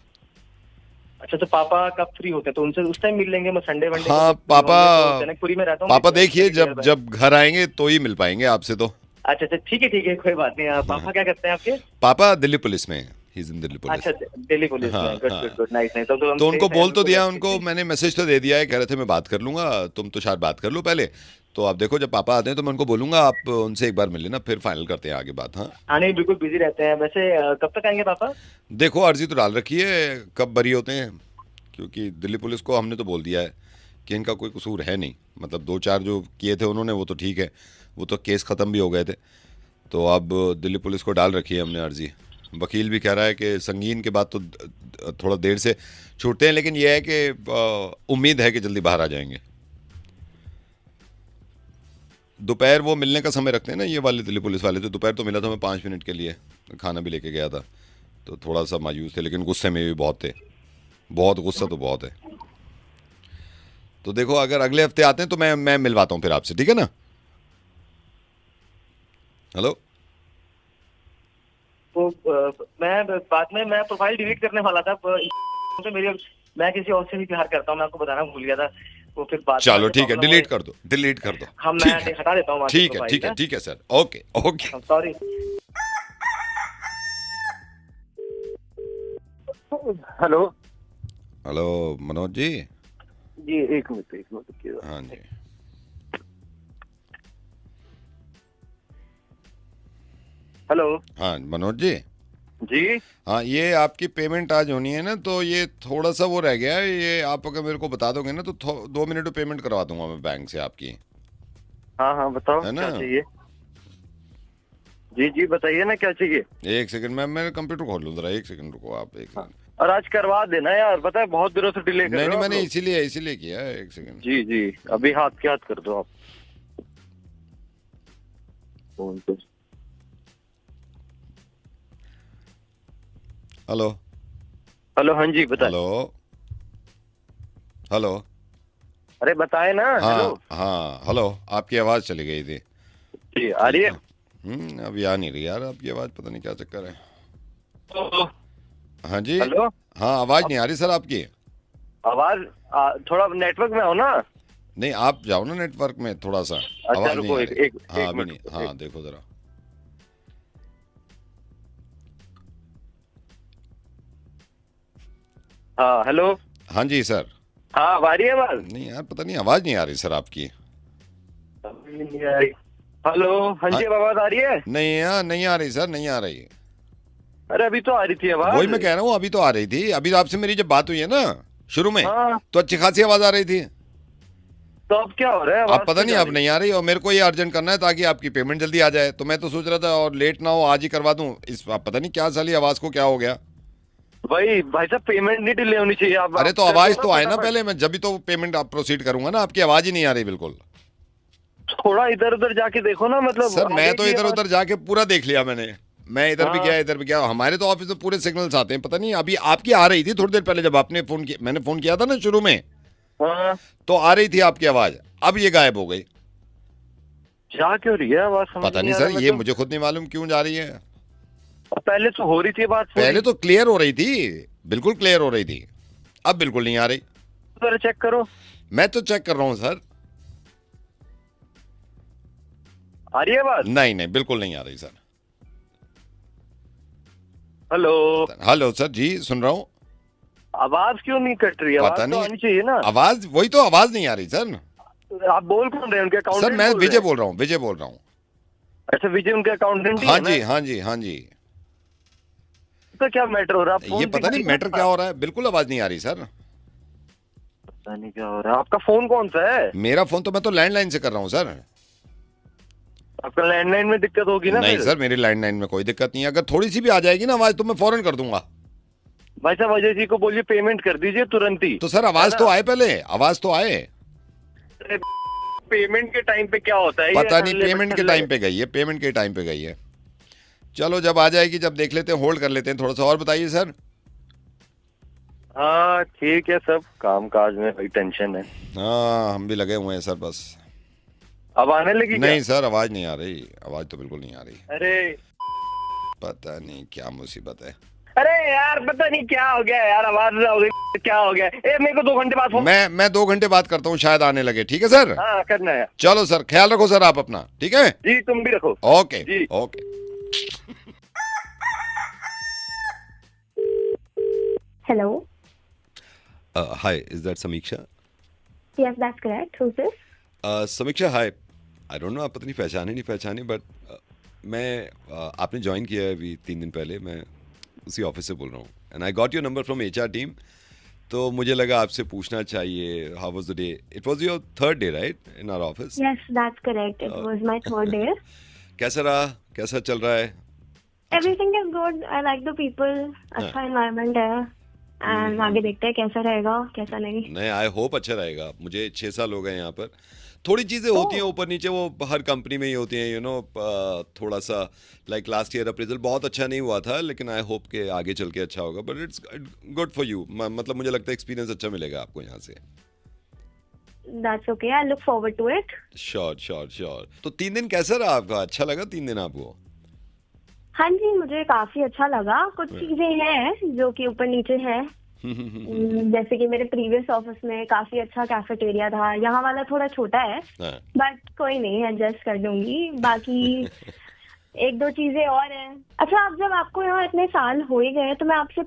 अच्छा, तो पापा कब फ्री होते हैं तो उनसे उस टाइम मिल लेंगे। मैं संडे वनडे हाँ को free होंगे, तो जनकपुरी में रहता हूँ। पापा देखिए जब घर आएंगे तो ही मिल पाएंगे आपसे तो। अच्छा अच्छा, ठीक है, कोई बात नहीं। पापा क्या करते हैं आपके? पापा दिल्ली पुलिस में है, he is in Delhi police. अच्छा, दिल्ली पुलिस में। Good good good, nice nice. तो उनको बोल तो दिया, उनको मैंने मैसेज तो दे दिया है, कह रहे थे मैं बात कर लूंगा, तुम तो शायद बात कर लो पहले। तो आप देखो जब पापा आते हैं तो मैं उनको बोलूंगा, आप उनसे एक बार मिल लेना, फिर फाइनल करते हैं आगे बात। हाँ हाँ नहीं, बिल्कुल बिजी रहते हैं। वैसे कब तक आएंगे पापा? देखो अर्जी तो डाल रखी है, कब बरी होते हैं, क्योंकि दिल्ली पुलिस को हमने तो बोल दिया है कि इनका कोई कसूर है नहीं। मतलब 2-4 जो किए थे उन्होंने वो तो ठीक है, वो तो केस ख़त्म भी हो गए थे। तो अब दिल्ली पुलिस को डाल रखी है हमने अर्जी। वकील भी कह रहा है कि संगीन के बाद तो थोड़ा देर से छूटते हैं, लेकिन यह है कि उम्मीद है कि जल्दी बाहर आ जाएंगे। दोपहर वो मिलने का समय रखते हैं ना ये वाले दिल्ली पुलिस वाले, तो दोपहर तो मिला था मैं 5 मिनट के लिए, खाना भी लेके गया था। तो थोड़ा सा मायूस थे, लेकिन गुस्से में भी बहुत थे, बहुत गुस्सा तो बहुत है। तो देखो अगर अगले हफ्ते आते हैं तो मैं मिलवाता हूँ फिर आपसे, ठीक है ना? हेलो। तो मैं बाद में मैं प्रोफाइल डिलीट करने वाला था, तो मेरी मैं किसी और से भी प्यार करता हूँ, मैं आपको बताना भूल गया था। वो फिर बात चलो ठीक है, डिलीट कर दो, डिलीट कर दो। हाँ मैं हटा देता हूँ। ठीक है sir, okay okay. Sorry. Hello hello Manoj ji. जी, एक मिनट। हाँ जी। हेलो। हाँ मनोज जी। जी हाँ ये आपकी पेमेंट आज होनी है ना, तो ये थोड़ा सा वो रह गया है, ये आप अगर मेरे को बता दोगे ना तो 2 मिनट में पेमेंट करवा दूंगा मैं बैंक से आपकी। हाँ हाँ, बताओ है ना? क्या चाहिए? जी बताइए ना क्या चाहिए। 1 सेकंड, मैं मेरे कंप्यूटर खोल लूँ जरा, 1 सेकंड रुको आप, 1 सेकंड। और आज करवा देना यार, पता है बहुत दिनों से डिले कर रहे हो। नहीं मैंने इसीलिए किया है। 1 सेकंड। जी अभी हाथ के हाथ कर दो आप फोन पे। हेलो। हाँ जी बताए। हेलो। अरे बताए ना। हाँ हेलो, आपकी आवाज चली गई थी। जी आ रही है? अभी आ नहीं रही यार आपकी आवाज, पता नहीं क्या चक्कर है। हाँ जी। हेलो। हाँ आवाज नहीं आ रही सर आपकी। आवाज थोड़ा नेटवर्क में हो ना। नहीं आप जाओ ना नेटवर्क में थोड़ा सा। अच्छा आवाज रुको, नहीं आ रही। एक हाँ अभी मिनट। नहीं। हाँ देखो जरा। हाँ हेलो। हाँ जी सर। हाँ आ रही है आवाज? नहीं यार पता नहीं आवाज नहीं आ रही सर आपकी। हेलो। हाँ जी आवाज आ रही है? नहीं यार नहीं आ रही सर, नहीं आ रही। अरे अभी तो आ रही थी आवाज। वही मैं कह रहा हूँ, अभी तो आ रही थी। अभी आपसे मेरी जब बात हुई है ना शुरू में, हाँ। तो अच्छी खासी आवाज आ रही थी। तो अब क्या हो रहा है? अब पता नहीं, अब नहीं आ रही। और मेरे को ये अर्जेंट करना है ताकि आपकी पेमेंट जल्दी आ जाए, तो मैं तो सोच रहा था और लेट ना हो, आज ही करवा दूं। इस पता नहीं क्या साली आवाज को क्या हो गया। भाई साहब पेमेंट नहीं डिले होनी चाहिए। आप अरे तो आवाज तो आए ना पहले, मैं जब भी तो पेमेंट आप प्रोसीड करूंगा ना। आपकी आवाज ही नहीं आ रही बिल्कुल। थोड़ा इधर उधर जाके देखो ना। मतलब सर मैं तो इधर उधर जाके पूरा देख लिया मैंने। मैं इधर भी गया, इधर भी गया। हमारे तो ऑफिस में पूरे सिग्नल्स आते हैं। पता नहीं अभी आपकी आ रही थी थोड़ी देर पहले, जब आपने फोन किया, मैंने फोन किया था ना शुरू में, तो आ रही थी आपकी आवाज। अब ये गायब हो गई। जा क्यों रही है आवाज? पता नहीं सर, ये मुझे खुद नहीं मालूम क्यों जा रही है। पहले तो हो रही थी बात। पहले तो क्लियर हो रही थी, बिल्कुल क्लियर हो रही थी। अब बिल्कुल नहीं आ रही। जरा चेक करो। मैं तो चेक कर रहा हूँ सर। आ रही है बात? नहीं बिल्कुल नहीं आ रही सर। हेलो सर जी सुन रहा हूँ। आवाज क्यों नहीं कट रही? पता आवाज नहीं तो आनी चाहिए ना। आवाज, वही तो आवाज नहीं आ रही सर। आप बोल कौन रहे हैं, उनके सर अकाउंटेंट? मैं विजय बोल रहा हूँ, विजय बोल रहा हूँ। अच्छा, विजय उनके अकाउंटेंट ही हाँ है ना? जी, हाँ जी, हाँ जी। तो क्या मैटर हो रहा है? आप ये फोन पता पिक नहीं मैटर क्या हो रहा है, बिल्कुल आवाज नहीं आ रही सर। पता नहीं क्या हो रहा है। आपका फोन कौन सा है? मेरा फोन तो मैं तो लैंडलाइन से कर रहा हूँ सर। आपका लैंडलाइन में दिक्कत होगी ना? नहीं फिर? सर, मेरी लैंडलाइन में कोई दिक्कत नहीं है। अगर थोड़ी सी भी आ जाएगी ना आवाज तो मैं फौरन कर दूंगा। भाई साहब, अजय जी को बोलिए पेमेंट कर दीजिए तुरंत ही। तो सर आवाज तो आए, पहले आवाज तो आए। पेमेंट के टाइम पे क्या होता है? पता नहीं, पेमेंट के टाइम पे गई है, पेमेंट के टाइम पे गई है। चलो जब आ जाएगी, जब देख लेते हैं, होल्ड कर लेते हैं थोड़ा सा। और बताइए सर। हाँ ठीक है, सब काम काज में भाई टेंशन है। हाँ हम भी लगे हुए हैं सर, बस। अब आने लगी क्या? नहीं सर, आवाज नहीं आ रही, आवाज तो बिल्कुल नहीं आ रही। अरे पता नहीं क्या मुसीबत है। अरे यार, पता नहीं क्या हो गया यार, आवाज ना हो गई, क्या हो गया? मेरे को 2 घंटे बाद फोन। मैं 2 घंटे बात करता हूँ, शायद आने लगे। ठीक है सर? हाँ करना है। चलो सर, ख्याल रखो सर आप अपना। ठीक है जी, तुम भी रखो। ओके जी okay. Hello. Hi, is that Samiksha? Yes, that's correct. Who's this? Samiksha, hi. I don't know, आप पता नहीं पहचाने नहीं पहचाने, बट मैं आपने ज्वाइन किया है अभी 3 दिन पहले। मैं उसी ऑफिस से बोल रहा हूँ, and I got your number from HR team. तो मुझे लगा आपसे पूछना चाहिए, how was the day? It was your 3rd day right in our office? Yes, that's correct. It was my 3rd day. कैसा रहा, कैसा चल रहा है? Everything is good. I like the people. अच्छा environment है. And आगे देखते हैं कैसा रहेगा, कैसा नहीं. नहीं, आई होप अच्छा रहेगा। मुझे 6 साल हो गए यहाँ पर। थोड़ी चीज़ें होती हैं ऊपर नीचे, वो हर कंपनी में ही होती हैं, यू नो। थोड़ा सा लाइक लास्ट ईयर अप्रेजल बहुत अच्छा नहीं हुआ था, लेकिन आई होप के आगे चल के अच्छा होगा। But it's good for you, मतलब मुझे लगता है एक्सपीरियंस अच्छा मिलेगा आपको यहाँ से। That's okay. I look forward to it. Sure sure sure. तो 3 दिन कैसा रहा आपका? अच्छा लगा 3 दिन आपको? हाँ जी, मुझे काफी अच्छा लगा। कुछ चीजें हैं जो कि ऊपर नीचे हैं। जैसे कि मेरे प्रीवियस ऑफिस में काफी अच्छा कैफेटेरिया था, यहाँ वाला थोड़ा छोटा है, बट कोई नहीं, एडजस्ट कर दूंगी। बाकी 1-2 चीजें और हैं। अच्छा, आप जब आपको यहाँ इतने साल हो ही गए, तो मैं आपसे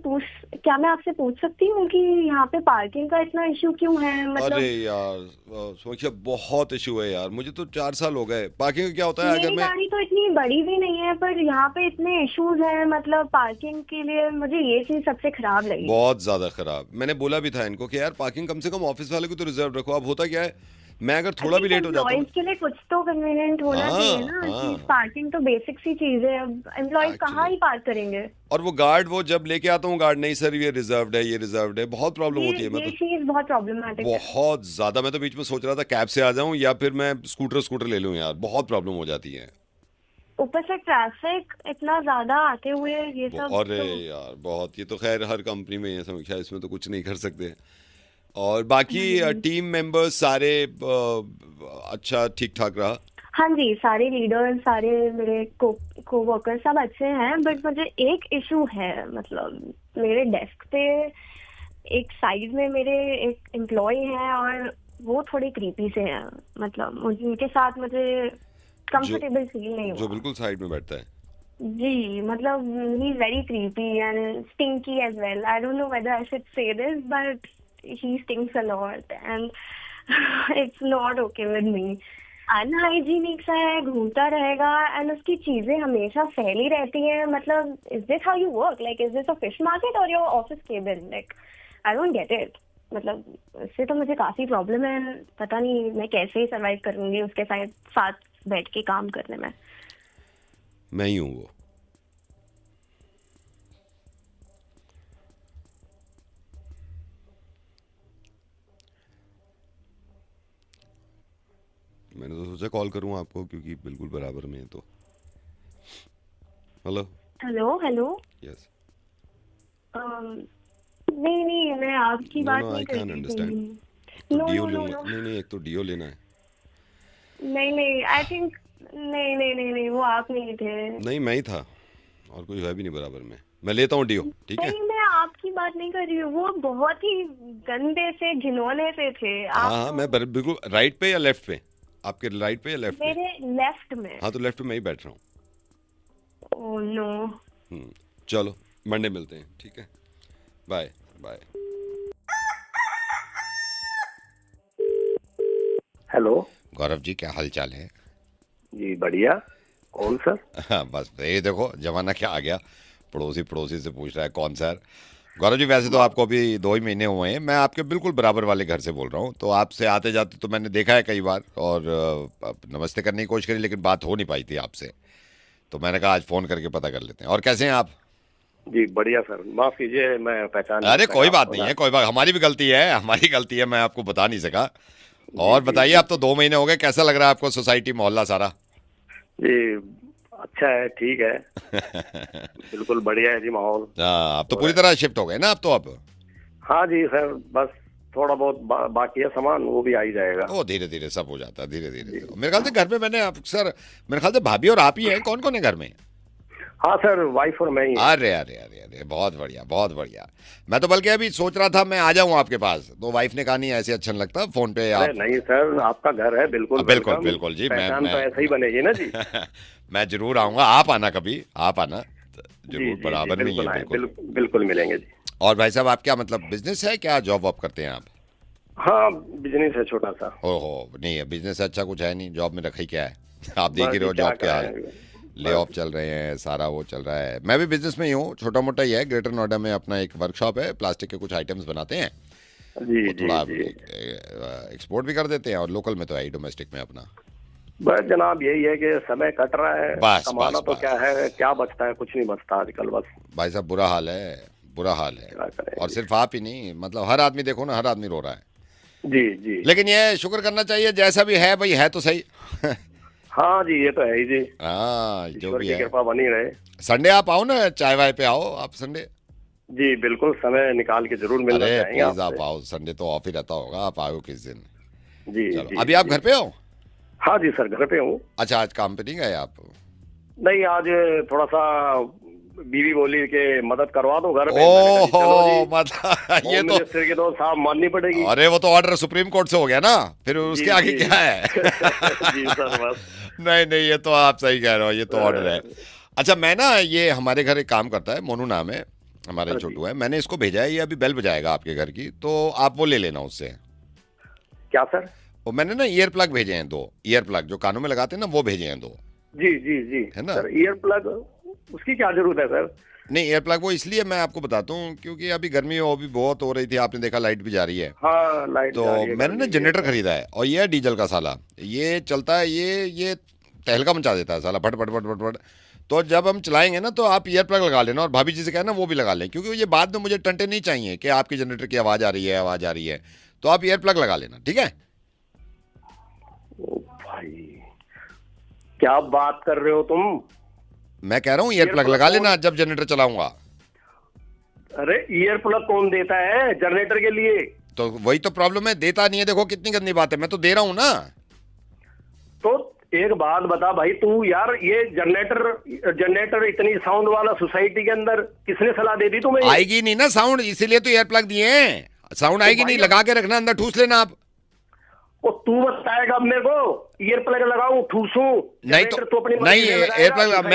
पूछ सकती हूँ कि यहाँ पे पार्किंग का इतना इशू क्यों है? मतलब अरे यार सोचिए, बहुत इशू है यार। मुझे तो 4 साल हो गए। पार्किंग का क्या होता है, अगर मैं गाड़ी तो इतनी बड़ी भी नहीं है, पर यहाँ पे इतने इश्यूज हैं, मतलब पार्किंग के लिए मुझे ये चीज सबसे खराब लगी। बहुत ज्यादा खराब। मैंने बोला भी था इनको कि यार पार्किंग कम से कम ऑफिस वाले को तो रिजर्व रखो। अब होता क्या है, मैं अगर थोड़ा भी लेट हो जाता हूँ, के लिए कुछ तो कन्वीनियंट होना चाहिए ना कि पार्किंग तो बेसिक सी चीज है। अब एम्प्लॉइज कहाँ ही पार्क करेंगे? और वो गार्ड, वो जब लेके आता हूँ गार्ड, नहीं सर ये रिजर्व्ड है, ये रिजर्व्ड है। बहुत प्रॉब्लम होती है। ये चीज बहुत प्रॉब्लमेटिक है, बहुत ज्यादा। मैं तो बीच में सोच रहा था कैब से आ जाऊं या फिर मैं स्कूटर ले लूं यार, बहुत प्रॉब्लम हो जाती है। ऊपर से ट्रैफिक इतना ज्यादा आते हुए ये सब। अरे यार बहुत, ये तो खैर हर कंपनी में ये समीक्षा, इसमें तो कुछ नहीं कर सकते। और बाकी टीम मेंबर्स सारे अच्छा ठीक ठाक रहा? हाँ जी, सारे लीडर, सारे मेरे को वर्कर सब अच्छे हैं, बट मुझे एक इशू है। मतलब मेरे डेस्क पे एक साइड में मेरे एक एम्प्लॉय हैं और वो थोड़े क्रीपी से हैं। मतलब उनके साथ मुझे कंफर्टेबल फील नहीं हुआ। जो बिल्कुल साइड में बैठता है? जी, मतलब he is very creepy and stinky as well. I don't know whether I should say this, but he stinks a lot and it's not okay with me. Unhygienic सा है, घूमता रहेगा एंड उसकी चीजें हमेशा फैली रहती हैं। मतलब is this how you work? Like is this a fish market or your office cabin? Like I don't get it. मतलब इससे तो मुझे काफी प्रॉब्लम है। पता नहीं मैं कैसे ही सर्वाइव करूंगी उसके साथ बैठ के काम करने में। मैं ही हूँ वो। मैंने तो सोचा कॉल करूं आपको, क्योंकि बिल्कुल बराबर में है। तो हेलो यस। नहीं, मैं आपकी बात नहीं कर रही थी। नहीं, एक तो डियो लेना है। नहीं, आई थिंक नहीं, वो आप नहीं थे। नहीं, मैं ही था, और कोई है भी नहीं बराबर में। मैं लेता हूँ डियो, ठीक है? नहीं, मैं आपकी बात नहीं कर रही हूँ। वो बहुत ही गंदे से, घिनौने से थे। हाँ, मैं बिल्कुल राइट पे या लेफ्ट पे? आपके राइट पे या लेफ्ट पे? मेरे लेफ्ट में। हाँ, तो लेफ्ट पे मैं ही बैठ रहा हूँ। Oh no. चलो मंडे मिलते हैं, ठीक है? Bye bye. Hello Gaurav ji, क्या हाल चाल है? जी बढ़िया। कौन सर? हाँ, बस ये देखो जमाना क्या आ गया, पड़ोसी से पूछ रहा है कौन सर। गौरव जी, वैसे तो आपको अभी 2 ही महीने हुए हैं, मैं आपके बिल्कुल बराबर वाले घर से बोल रहा हूँ, तो आपसे आते जाते तो मैंने देखा है कई बार, और नमस्ते करने की कोशिश करी, लेकिन बात हो नहीं पाई थी आपसे, तो मैंने कहा आज फ़ोन करके पता कर लेते हैं। और कैसे हैं आप? जी बढ़िया सर, माफ कीजिए मैं पहचान अरे कोई बात नहीं है, कोई बात, हमारी भी गलती है, मैं आपको बता नहीं सका। और बताइए, आप तो 2 महीने हो गए, कैसा लग रहा है आपको सोसाइटी मोहल्ला सारा? जी अच्छा है, ठीक है। बिल्कुल बढ़िया है जी माहौल। आप तो पूरी तरह शिफ्ट हो गए ना आप तो अब? हाँ जी सर, बस थोड़ा बहुत बाकी है सामान, वो भी आ ही जाएगा। ओ धीरे धीरे सब हो जाता है, धीरे धीरे। मेरे ख्याल से घर में मैंने अक्सर, मेरे ख्याल से भाभी और आप ही हैं, कौन कौन है घर में? हाँ सर, वाइफ और मैं ही। अरे अरे अरे अरे, बहुत बढ़िया बहुत बढ़िया। मैं तो बल्कि अभी सोच रहा था मैं आ जाऊं आपके पास, तो वाइफ ने कहा नहीं ऐसे अच्छा नहीं लगता फोन पे आप। नहीं सर, आपका घर है, बिल्कुल बिल्कुल बिल्कुल जी, मैं तो ऐसे ही बनेगी ना जी। मैं जरूर आऊंगा, आप आना कभी, आप आना जरूर, बराबर नहीं है, बिल्कुल मिलेंगे जी। और भाई साहब, आप क्या मतलब बिजनेस है क्या, जॉब वॉब करते हैं आप? हाँ बिजनेस है छोटा सा। ओहो, नहीं है बिजनेस अच्छा कुछ है नहीं, जॉब में रखा ही क्या है। आप देख ही रहे हो जॉब क्या है, ले ऑफ चल रहे हैं, सारा वो चल रहा है। मैं भी बिजनेस में ही हूँ, छोटा मोटा ही है, ग्रेटर नोएडा में अपना एक वर्कशॉप है, प्लास्टिक के कुछ आइटम्स बनाते हैं, जी थोड़ा एक्सपोर्ट भी कर देते हैं, और लोकल में तो है ही, डोमेस्टिक में अपना। बस जनाब यही है कि समय कट रहा है, बस, कमाना बस, तो बस। क्या है, क्या बचता है, कुछ नहीं बचता आजकल। बस भाई साहब बुरा हाल है, बुरा हाल है, और सिर्फ आप ही नहीं, मतलब हर आदमी देखो ना, हर आदमी रो रहा है। जी जी। लेकिन ये शुक्र करना चाहिए, जैसा भी है भाई है तो सही। हाँ जी, ये तो है ही जी। हाँ, जो भी है, कृपा बनी रहे। संडे आप आओ ना, चाय वाय पे आओ आप संडे। जी बिल्कुल, समय निकाल के जरूर मिलना चाहेंगे। प्लीज आप आओ, संडे तो ऑफ ही रहता होगा, आप आओ किस दिन। जी चलो, जी, अभी आप घर पे हो? हाँ जी सर, घर पे हूँ। अच्छा, आज काम पे नहीं गए आप? नहीं, आज थोड़ा सा बीवी बोली के मदद करवा दो घर पे। ओहो, मतलब ये तो मिनिस्टर की तो साहब माननी पड़ेगी। अरे वो तो ऑर्डर सुप्रीम कोर्ट से हो गया ना, फिर उसके आगे क्या है। जी सर, बस नहीं, ये तो आप सही कह रहे हो, ये तो ऑर्डर है। अच्छा, मैं ना, ये हमारे घर एक काम करता है, मोनू नाम है, हमारे छोटू है, मैंने इसको भेजा है, ये अभी बेल बजाएगा आपके घर की, तो आप वो ले लेना उससे। क्या सर? वो मैंने ना ईयर प्लग भेजे हैं 2, ईयर प्लग जो कानों में लगाते हैं ना, वो भेजे हैं 2। जी जी जी, है ना? सर ईयर प्लग उसकी क्या जरूरत है सर? नहीं, एयर प्लग वो इसलिए मैं आपको बताता हूँ क्योंकि अभी गर्मी वो भी बहुत हो रही थी, आपने देखा लाइट भी जा रही है। हाँ, लाइट तो जा रही है, मैंने ना जनरेटर खरीदा है, और ये है डीजल का साला, ये चलता है, ये तहलका मचा देता है साला, फट फट फट फट फट। तो जब हम चलाएंगे ना, तो आप ईयर प्लग लगा लेना, और भाभी जी से कहना वो भी लगा लें, क्योंकि ये बाद में मुझे टंटे नहीं चाहिए कि आपकी जनरेटर की आवाज़ आ रही है, तो आप ईयर प्लग लगा लेना, ठीक है? भाई क्या बात कर रहे हो तुम? मैं कह रहा हूँ ईयर प्लग लगा लेना जब जनरेटर चलाऊंगा। अरे ईयर प्लग कौन देता है जनरेटर के लिए? तो वही तो प्रॉब्लम है, देता नहीं है। देखो कितनी गंदी बात है, मैं तो दे रहा हूँ ना। तो एक बात बता भाई तू, यार ये जनरेटर इतनी साउंड वाला सोसाइटी के अंदर किसने सलाह दे दी तुम्हें? आएगी नहीं ना साउंड, इसीलिए तो ईयर प्लग दिए हैं, साउंड आएगी नहीं, लगा के रखना, अंदर ठूस लेना आप। वो तू बताएगा अब मेरे को ईयर प्लग लगाऊं ठूसूं? नहीं तो नहीं, एयर प्लग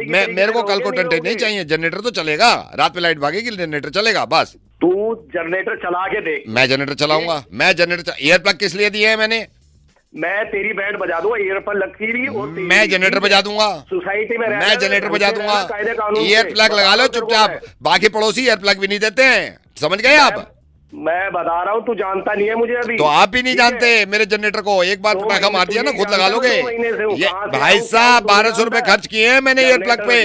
मैं मेरे को कल को टंटे नहीं चाहिए, जनरेटर तो चलेगा, रात में लाइट भागेगी, जनरेटर चलेगा बस। तू जनरेटर चला के देख। मैं जनरेटर चलाऊंगा, मैं जनरेटर, ईयर प्लग किस लिए दिए है मैंने? मैं तेरी बैंड बजा दूंगा ईयर प्लग की भी, और मैं जनरेटर बजा दूंगा सोसाइटी में, मैं जनरेटर बजा दूंगा। ईयर प्लग लगा लो चुपचाप, बाकी पड़ोसी ईयर प्लग भी नहीं देते हैं, समझ गए आप? मैं बता रहा हूँ, तू जानता नहीं है मुझे अभी। तो आप भी नहीं जानते मेरे जनरेटर को, एक बार पटाखा मार दिया ना खुद लगा लोगे। ये भाई साहब 1200 रुपए खर्च किए हैं मैंने ईयर प्लग पे।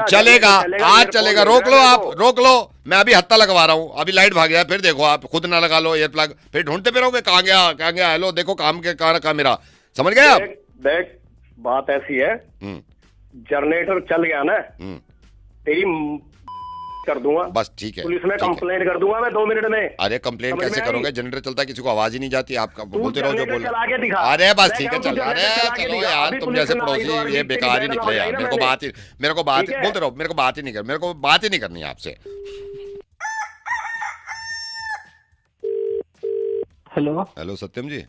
चलेगा, आज चलेगा, रोक लो आप, रोक लो। मैं अभी हत्ता लगवा रहा हूँ, अभी लाइट भाग गया, फिर देखो आप खुद ना लगा लो ईयर प्लग, फिर ढूंढते फिरोगे कहाँ गया। हेलो देखो काम के कहाँ रखा मेरा, समझ गए आप? देख बात ऐसी है, जनरेटर चल गया ना, तेरी कर दूंगा, बस ठीक है, पुलिस में कंप्लेंट कर दूंगा मैं 2 मिनट में। अरे कंप्लेंट कैसे करोगे, जनरेटर चलता है, किसी को आवाज ही नहीं जाती, आपका बोलते रहो जो बोल। दिखा। अरे बस ठीक है, चल, अरे चलो यार, तुम जैसे पड़ोसी ये बेकार ही निकले यार। मेरे को बात ही बोलते रहो, मेरे को बात ही नहीं करनी है आपसे। हेलो सत्यम जी।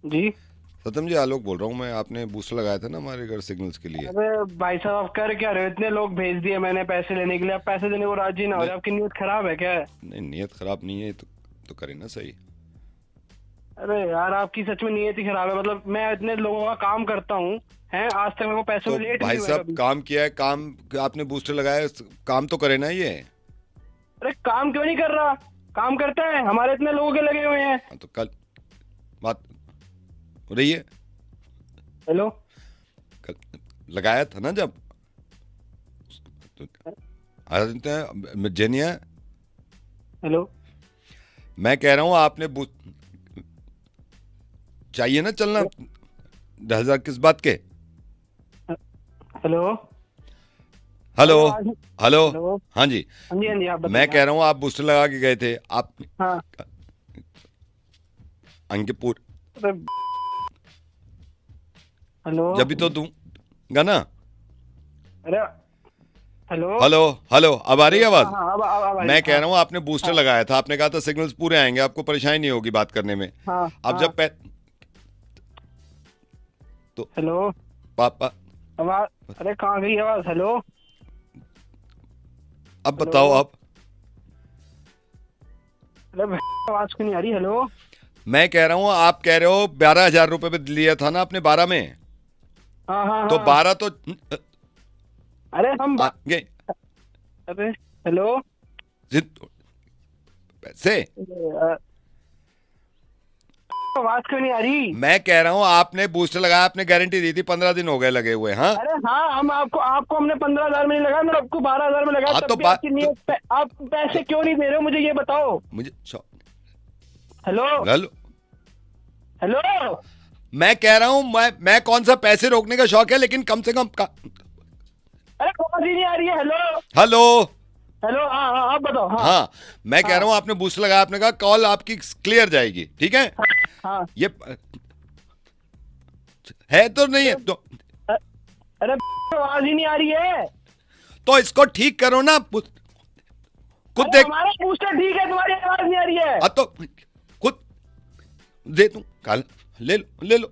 जी सत्यम जी, आलोक बोल रहा हूँ मैं, आपने बूस्टर लगाया था ना हमारे घर सिग्नल्स के लिए। अरे भाई साहब आप कर क्या रहे हो, इतने लोग भेज दिए मैंने पैसे लेने के लिए, आप पैसे देने को राजी ना हो रहे, आपकी नीयत खराब है क्या? नहीं, नीयत खराब नहीं है, तो करे ना सही। अरे यार आपकी सच में नीयत ही खराब है। मतलब मैं इतने लोगों का काम करता हूँ, हैं, आज तक मेरे को पैसों तो में लेट भाई नहीं हुआ साहब कभी। काम किया है, काम आपने बूस्टर लगाया है, काम तो करे ना ये। अरे काम क्यों नहीं कर रहा, काम करता है, हमारे इतने लोगों के लगे हुए हैं। तो कल बात हो रही है, हेलो कल लगाया था ना जब तो जेनिया। हेलो मैं कह रहा हूँ आपने चाहिए ना चलना 10,000 किस बात के। हेलो हेलो हेलो हेलो हाँ जी हाँ जी हाँ जी, आप मैं कह रहा हूँ आप बूस्टर लगा के गए थे आप हाँ। अंकिपुर हेलो जब भी तो दूंगा ना। अरे हेलो हेलो हेलो अब आ रही है आवाज। हाँ, अब आ रही मैं है, कह रहा हूँ आपने बूस्टर लगाया था, आपने कहा था सिग्नल्स पूरे आएंगे, आपको परेशानी नहीं होगी बात करने में। हाँ, अब जब तो हेलो पापा आवाज, अरे कहाँ गई आवाज। हेलो अब बताओ आप। अरे आवाज क्यों नहीं आ रही। हेलो मैं कह रहा हूँ आप कह रहे हो 12,000 रुपए पे लिया था ना आपने 12 में। हाँ हाँ तो हाँ। 12 तो अरे हम गए। अरे हेलो पैसे आवाज क्यों नहीं आ रही। मैं कह रहा हूँ आपने बूस्टर लगाया, आपने गारंटी दी थी 15 दिन हो गए लगे हुए। हाँ अरे हाँ, हम आपको हमने 15,000 में नहीं लगाया, मैंने आपको 12,000 में लगाया। हाँ, तब तो भी बात आपकी नीयत आप पैसे क्यों नहीं दे रहे हो मुझे ये बताओ। मुझे हेलो हेलो हेलो मैं कह रहा हूँ मैं कौन सा पैसे रोकने का शौक है, लेकिन कम से कम अरे आवाज ही नहीं आ रही है। हेलो हेलो हेलो हाँ हाँ आप बताओ। हाँ हाँ मैं कह रहा हूँ आपने बूस्टर लगाया, आपने कहा कॉल आपकी क्लियर जाएगी, ठीक है। हाँ ये है तो नहीं है तो अरे आवाज ही नहीं आ रही है। तो इसको ठीक करो ना खुद देख। हमारा बूस्टर ठीक है, तुम्हारी आवाज नहीं आ रही है। तो खुद दे दूं कल ले लो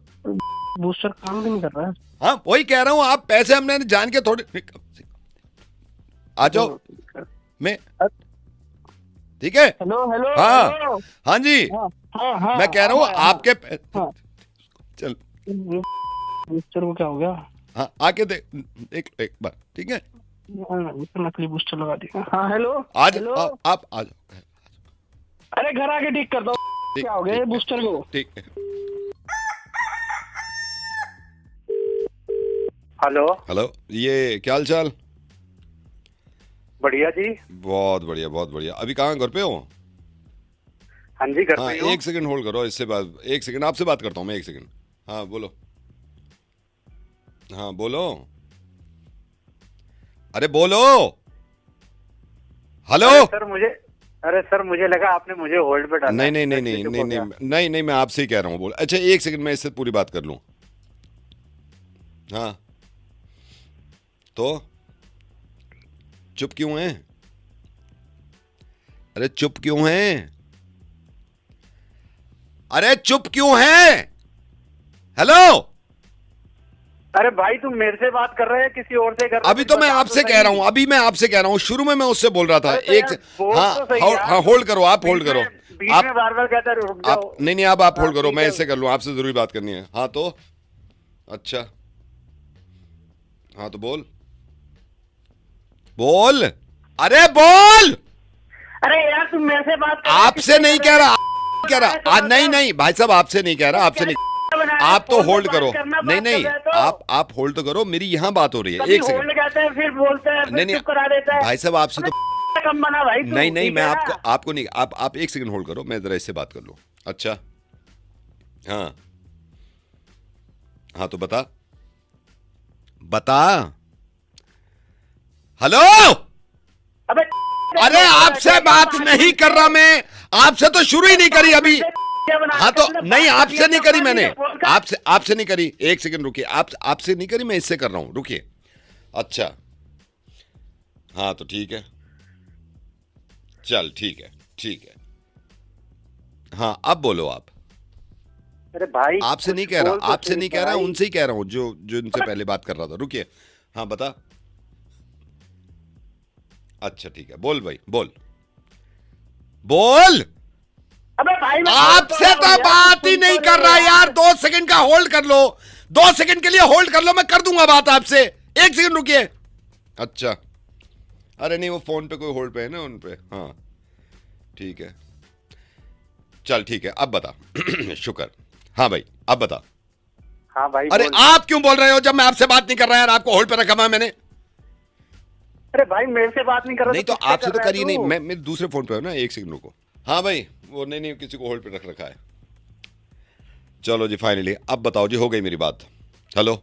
बूस्टर काम भी नहीं कर रहा है। हाँ वही कह रहा हूँ, आप पैसे हमने जान के थोड़े आ जाओ मैं, ठीक है। हेलो हेलो हाँ हेलो। हाँ जी हाँ, हाँ, हाँ, मैं कह रहा हूँ हाँ, आपके हाँ। चल बूस्टर को क्या हो गया। हाँ आके देख एक बार, ठीक है। नकली बूस्टर लगा दिया। हाँ हेलो आज हेलो। आप आ जाओ। अरे घर आके ठीक कर दो। क्या हो गया बूस्टर को। ठीक है। हेलो हेलो ये क्या हाल चाल। बढ़िया जी। बहुत बढ़िया बहुत बढ़िया। अभी कहाँ घर पे हो। हाँ जी घर हाँ पे हूँ। एक सेकंड होल्ड करो, इससे बात एक सेकंड आपसे बात करता हूँ मैं, एक सेकंड। हाँ बोलो। हाँ बोलो, अरे बोलो। हेलो अरे सर मुझे लगा आपने मुझे होल्ड पे डाला। नहीं नहीं नहीं नहीं नहीं नहीं नहीं नहीं मैं आपसे ही कह रहा हूँ बोल। अच्छा एक सेकंड मैं इससे पूरी बात कर लूँ। हाँ तो चुप क्यों हैं। अरे चुप क्यों हैं, अरे चुप क्यों हैं। हेलो अरे भाई तुम मेरे से बात कर रहे हैं किसी और से कर रहे। अभी तो मैं आपसे कह रहा हूं, अभी मैं आपसे कह रहा हूं, शुरू में मैं उससे बोल रहा था। एक हाँ होल्ड करो, आप होल्ड करो। बीच में बार बार कहता रुक जाओ। नहीं नहीं आप होल्ड करो, मैं इससे कर लूं, आपसे जरूरी बात करनी है। हाँ तो अच्छा हाँ तो बोल बोल, अरे बोल। अरे यार तुम मेरे से बात कर आपसे नहीं कह रहा, कह रहा नहीं नहीं भाई साहब आपसे नहीं कह रहा, आपसे नहीं। आप तो होल्ड करो, नहीं नहीं आप होल्ड तो करो, मेरी यहाँ बात हो रही है। एक सेकंड कहते हैं फिर बोलते हैं नहीं नहीं करा देता है भाई साहब आपसे तो कम बना भाई। नहीं नहीं मैं आपको नहीं, आप एक सेकंड होल्ड करो, मैं जरा इससे बात कर लूं। अच्छा हाँ हाँ तो बता हेलो। अरे आपसे बात नहीं कर रहा मैं, आपसे तो शुरू ही नहीं करी अभी। हाँ तो नहीं आपसे नहीं करी मैंने, आपसे नहीं करी। एक सेकंड रुकिए, आपसे नहीं करी, मैं इससे कर रहा हूं, रुकिए। अच्छा हाँ तो ठीक है, चल ठीक है। हाँ अब बोलो आप। अरे भाई आपसे नहीं कह रहा, आपसे नहीं कह रहा, उनसे ही कह रहा हूं जो इनसे पहले बात कर रहा था। रुकिए हाँ बता। अच्छा ठीक है बोल भाई बोल बोल। अबे भाई मैं आपसे तो बात ही नहीं कर रहा यार। 2 सेकंड का होल्ड कर लो, 2 सेकंड के लिए होल्ड कर लो, मैं कर दूंगा बात आपसे। 1 सेकंड रुकिए। अच्छा, अरे नहीं, वो फोन पे कोई होल्ड पे है ना, उन पे। हाँ ठीक है, चल ठीक है, अब बता। शुक्र। हाँ भाई अब बता। हाँ भाई अरे आप क्यों बोल रहे हो जब मैं आपसे बात नहीं कर रहा यार? आपको होल्ड पे रखा हुआ मैंने। अरे भाई मेरे से बात नहीं कर रहा नहीं तो आपसे तो करिए नहीं, मैं मेरे दूसरे फोन पे हूं ना। 1 सेकंड रुको। हाँ भाई, वो नहीं किसी को होल्ड पे रख रखा है। चलो जी फाइनली अब बताओ जी, हो गई मेरी बात। हेलो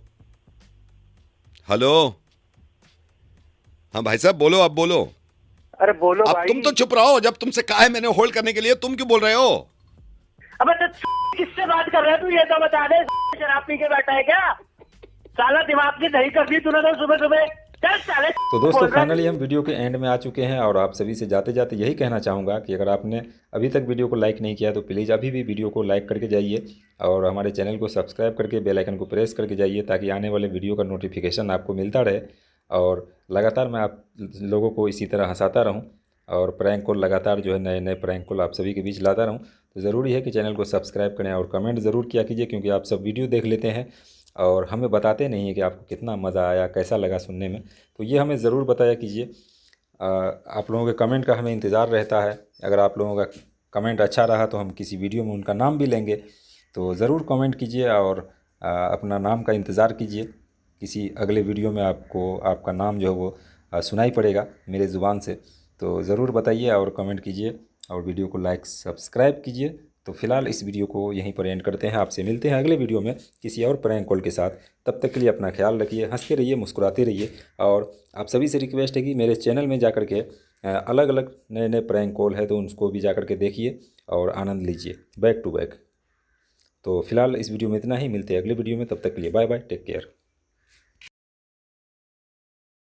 हेलो, हाँ भाई साहब बोलो, अब बोलो। अरे बोलो अब भाई। तुम तो चुप रहो, जब तुमसे कहा है मैंने होल्ड करने के लिए, तुम क्यों बोल रहे हो? अबे तो किससे बात कर रहा है तू, ये तो बता दे। शराब पी के बैठा है क्या? साला दिमाग की दही कर दी तूने तो सुबह सुबह। चल साले। तो दोस्तों फाइनली हम वीडियो के एंड में आ चुके हैं और आप सभी से जाते जाते यही कहना चाहूँगा कि अगर आपने अभी तक वीडियो को लाइक नहीं किया तो प्लीज़ अभी भी वीडियो को लाइक करके जाइए और हमारे चैनल को सब्सक्राइब करके बेल आइकन को प्रेस करके जाइए, ताकि आने वाले वीडियो का नोटिफिकेशन आपको मिलता रहे और लगातार मैं आप लोगों को इसी तरह हंसाता रहूँ और प्रैंक कॉल लगातार जो है नए नए प्रैंक कॉल आप सभी के बीच लाता रहूँ। तो ज़रूरी है कि चैनल को सब्सक्राइब करें और कमेंट ज़रूर किया कीजिए, क्योंकि आप सब वीडियो देख लेते हैं और हमें बताते नहीं है कि आपको कितना मज़ा आया, कैसा लगा सुनने में। तो ये हमें ज़रूर बताया कीजिए। आप लोगों के कमेंट का हमें इंतज़ार रहता है। अगर आप लोगों का कमेंट अच्छा रहा तो हम किसी वीडियो में उनका नाम भी लेंगे, तो ज़रूर कमेंट कीजिए और अपना नाम का इंतज़ार कीजिए। किसी अगले वीडियो में आपको आपका नाम जो है वो सुनाई पड़ेगा मेरे ज़ुबान से। तो ज़रूर बताइए और कमेंट कीजिए और वीडियो को लाइक सब्सक्राइब कीजिए। तो फिलहाल इस वीडियो को यहीं पर एंड करते हैं। आपसे मिलते हैं अगले वीडियो में किसी और प्रैंक कॉल के साथ। तब तक के लिए अपना ख्याल रखिए, हंसते रहिए, मुस्कुराते रहिए। और आप सभी से रिक्वेस्ट है कि मेरे चैनल में जाकर के अलग अलग नए नए प्रैंक कॉल है तो उनको भी जाकर के देखिए और आनंद लीजिए बैक टू बैक। तो फिलहाल इस वीडियो में इतना ही, मिलते हैं अगले वीडियो में। तब तक के लिए बाय बाय, टेक केयर।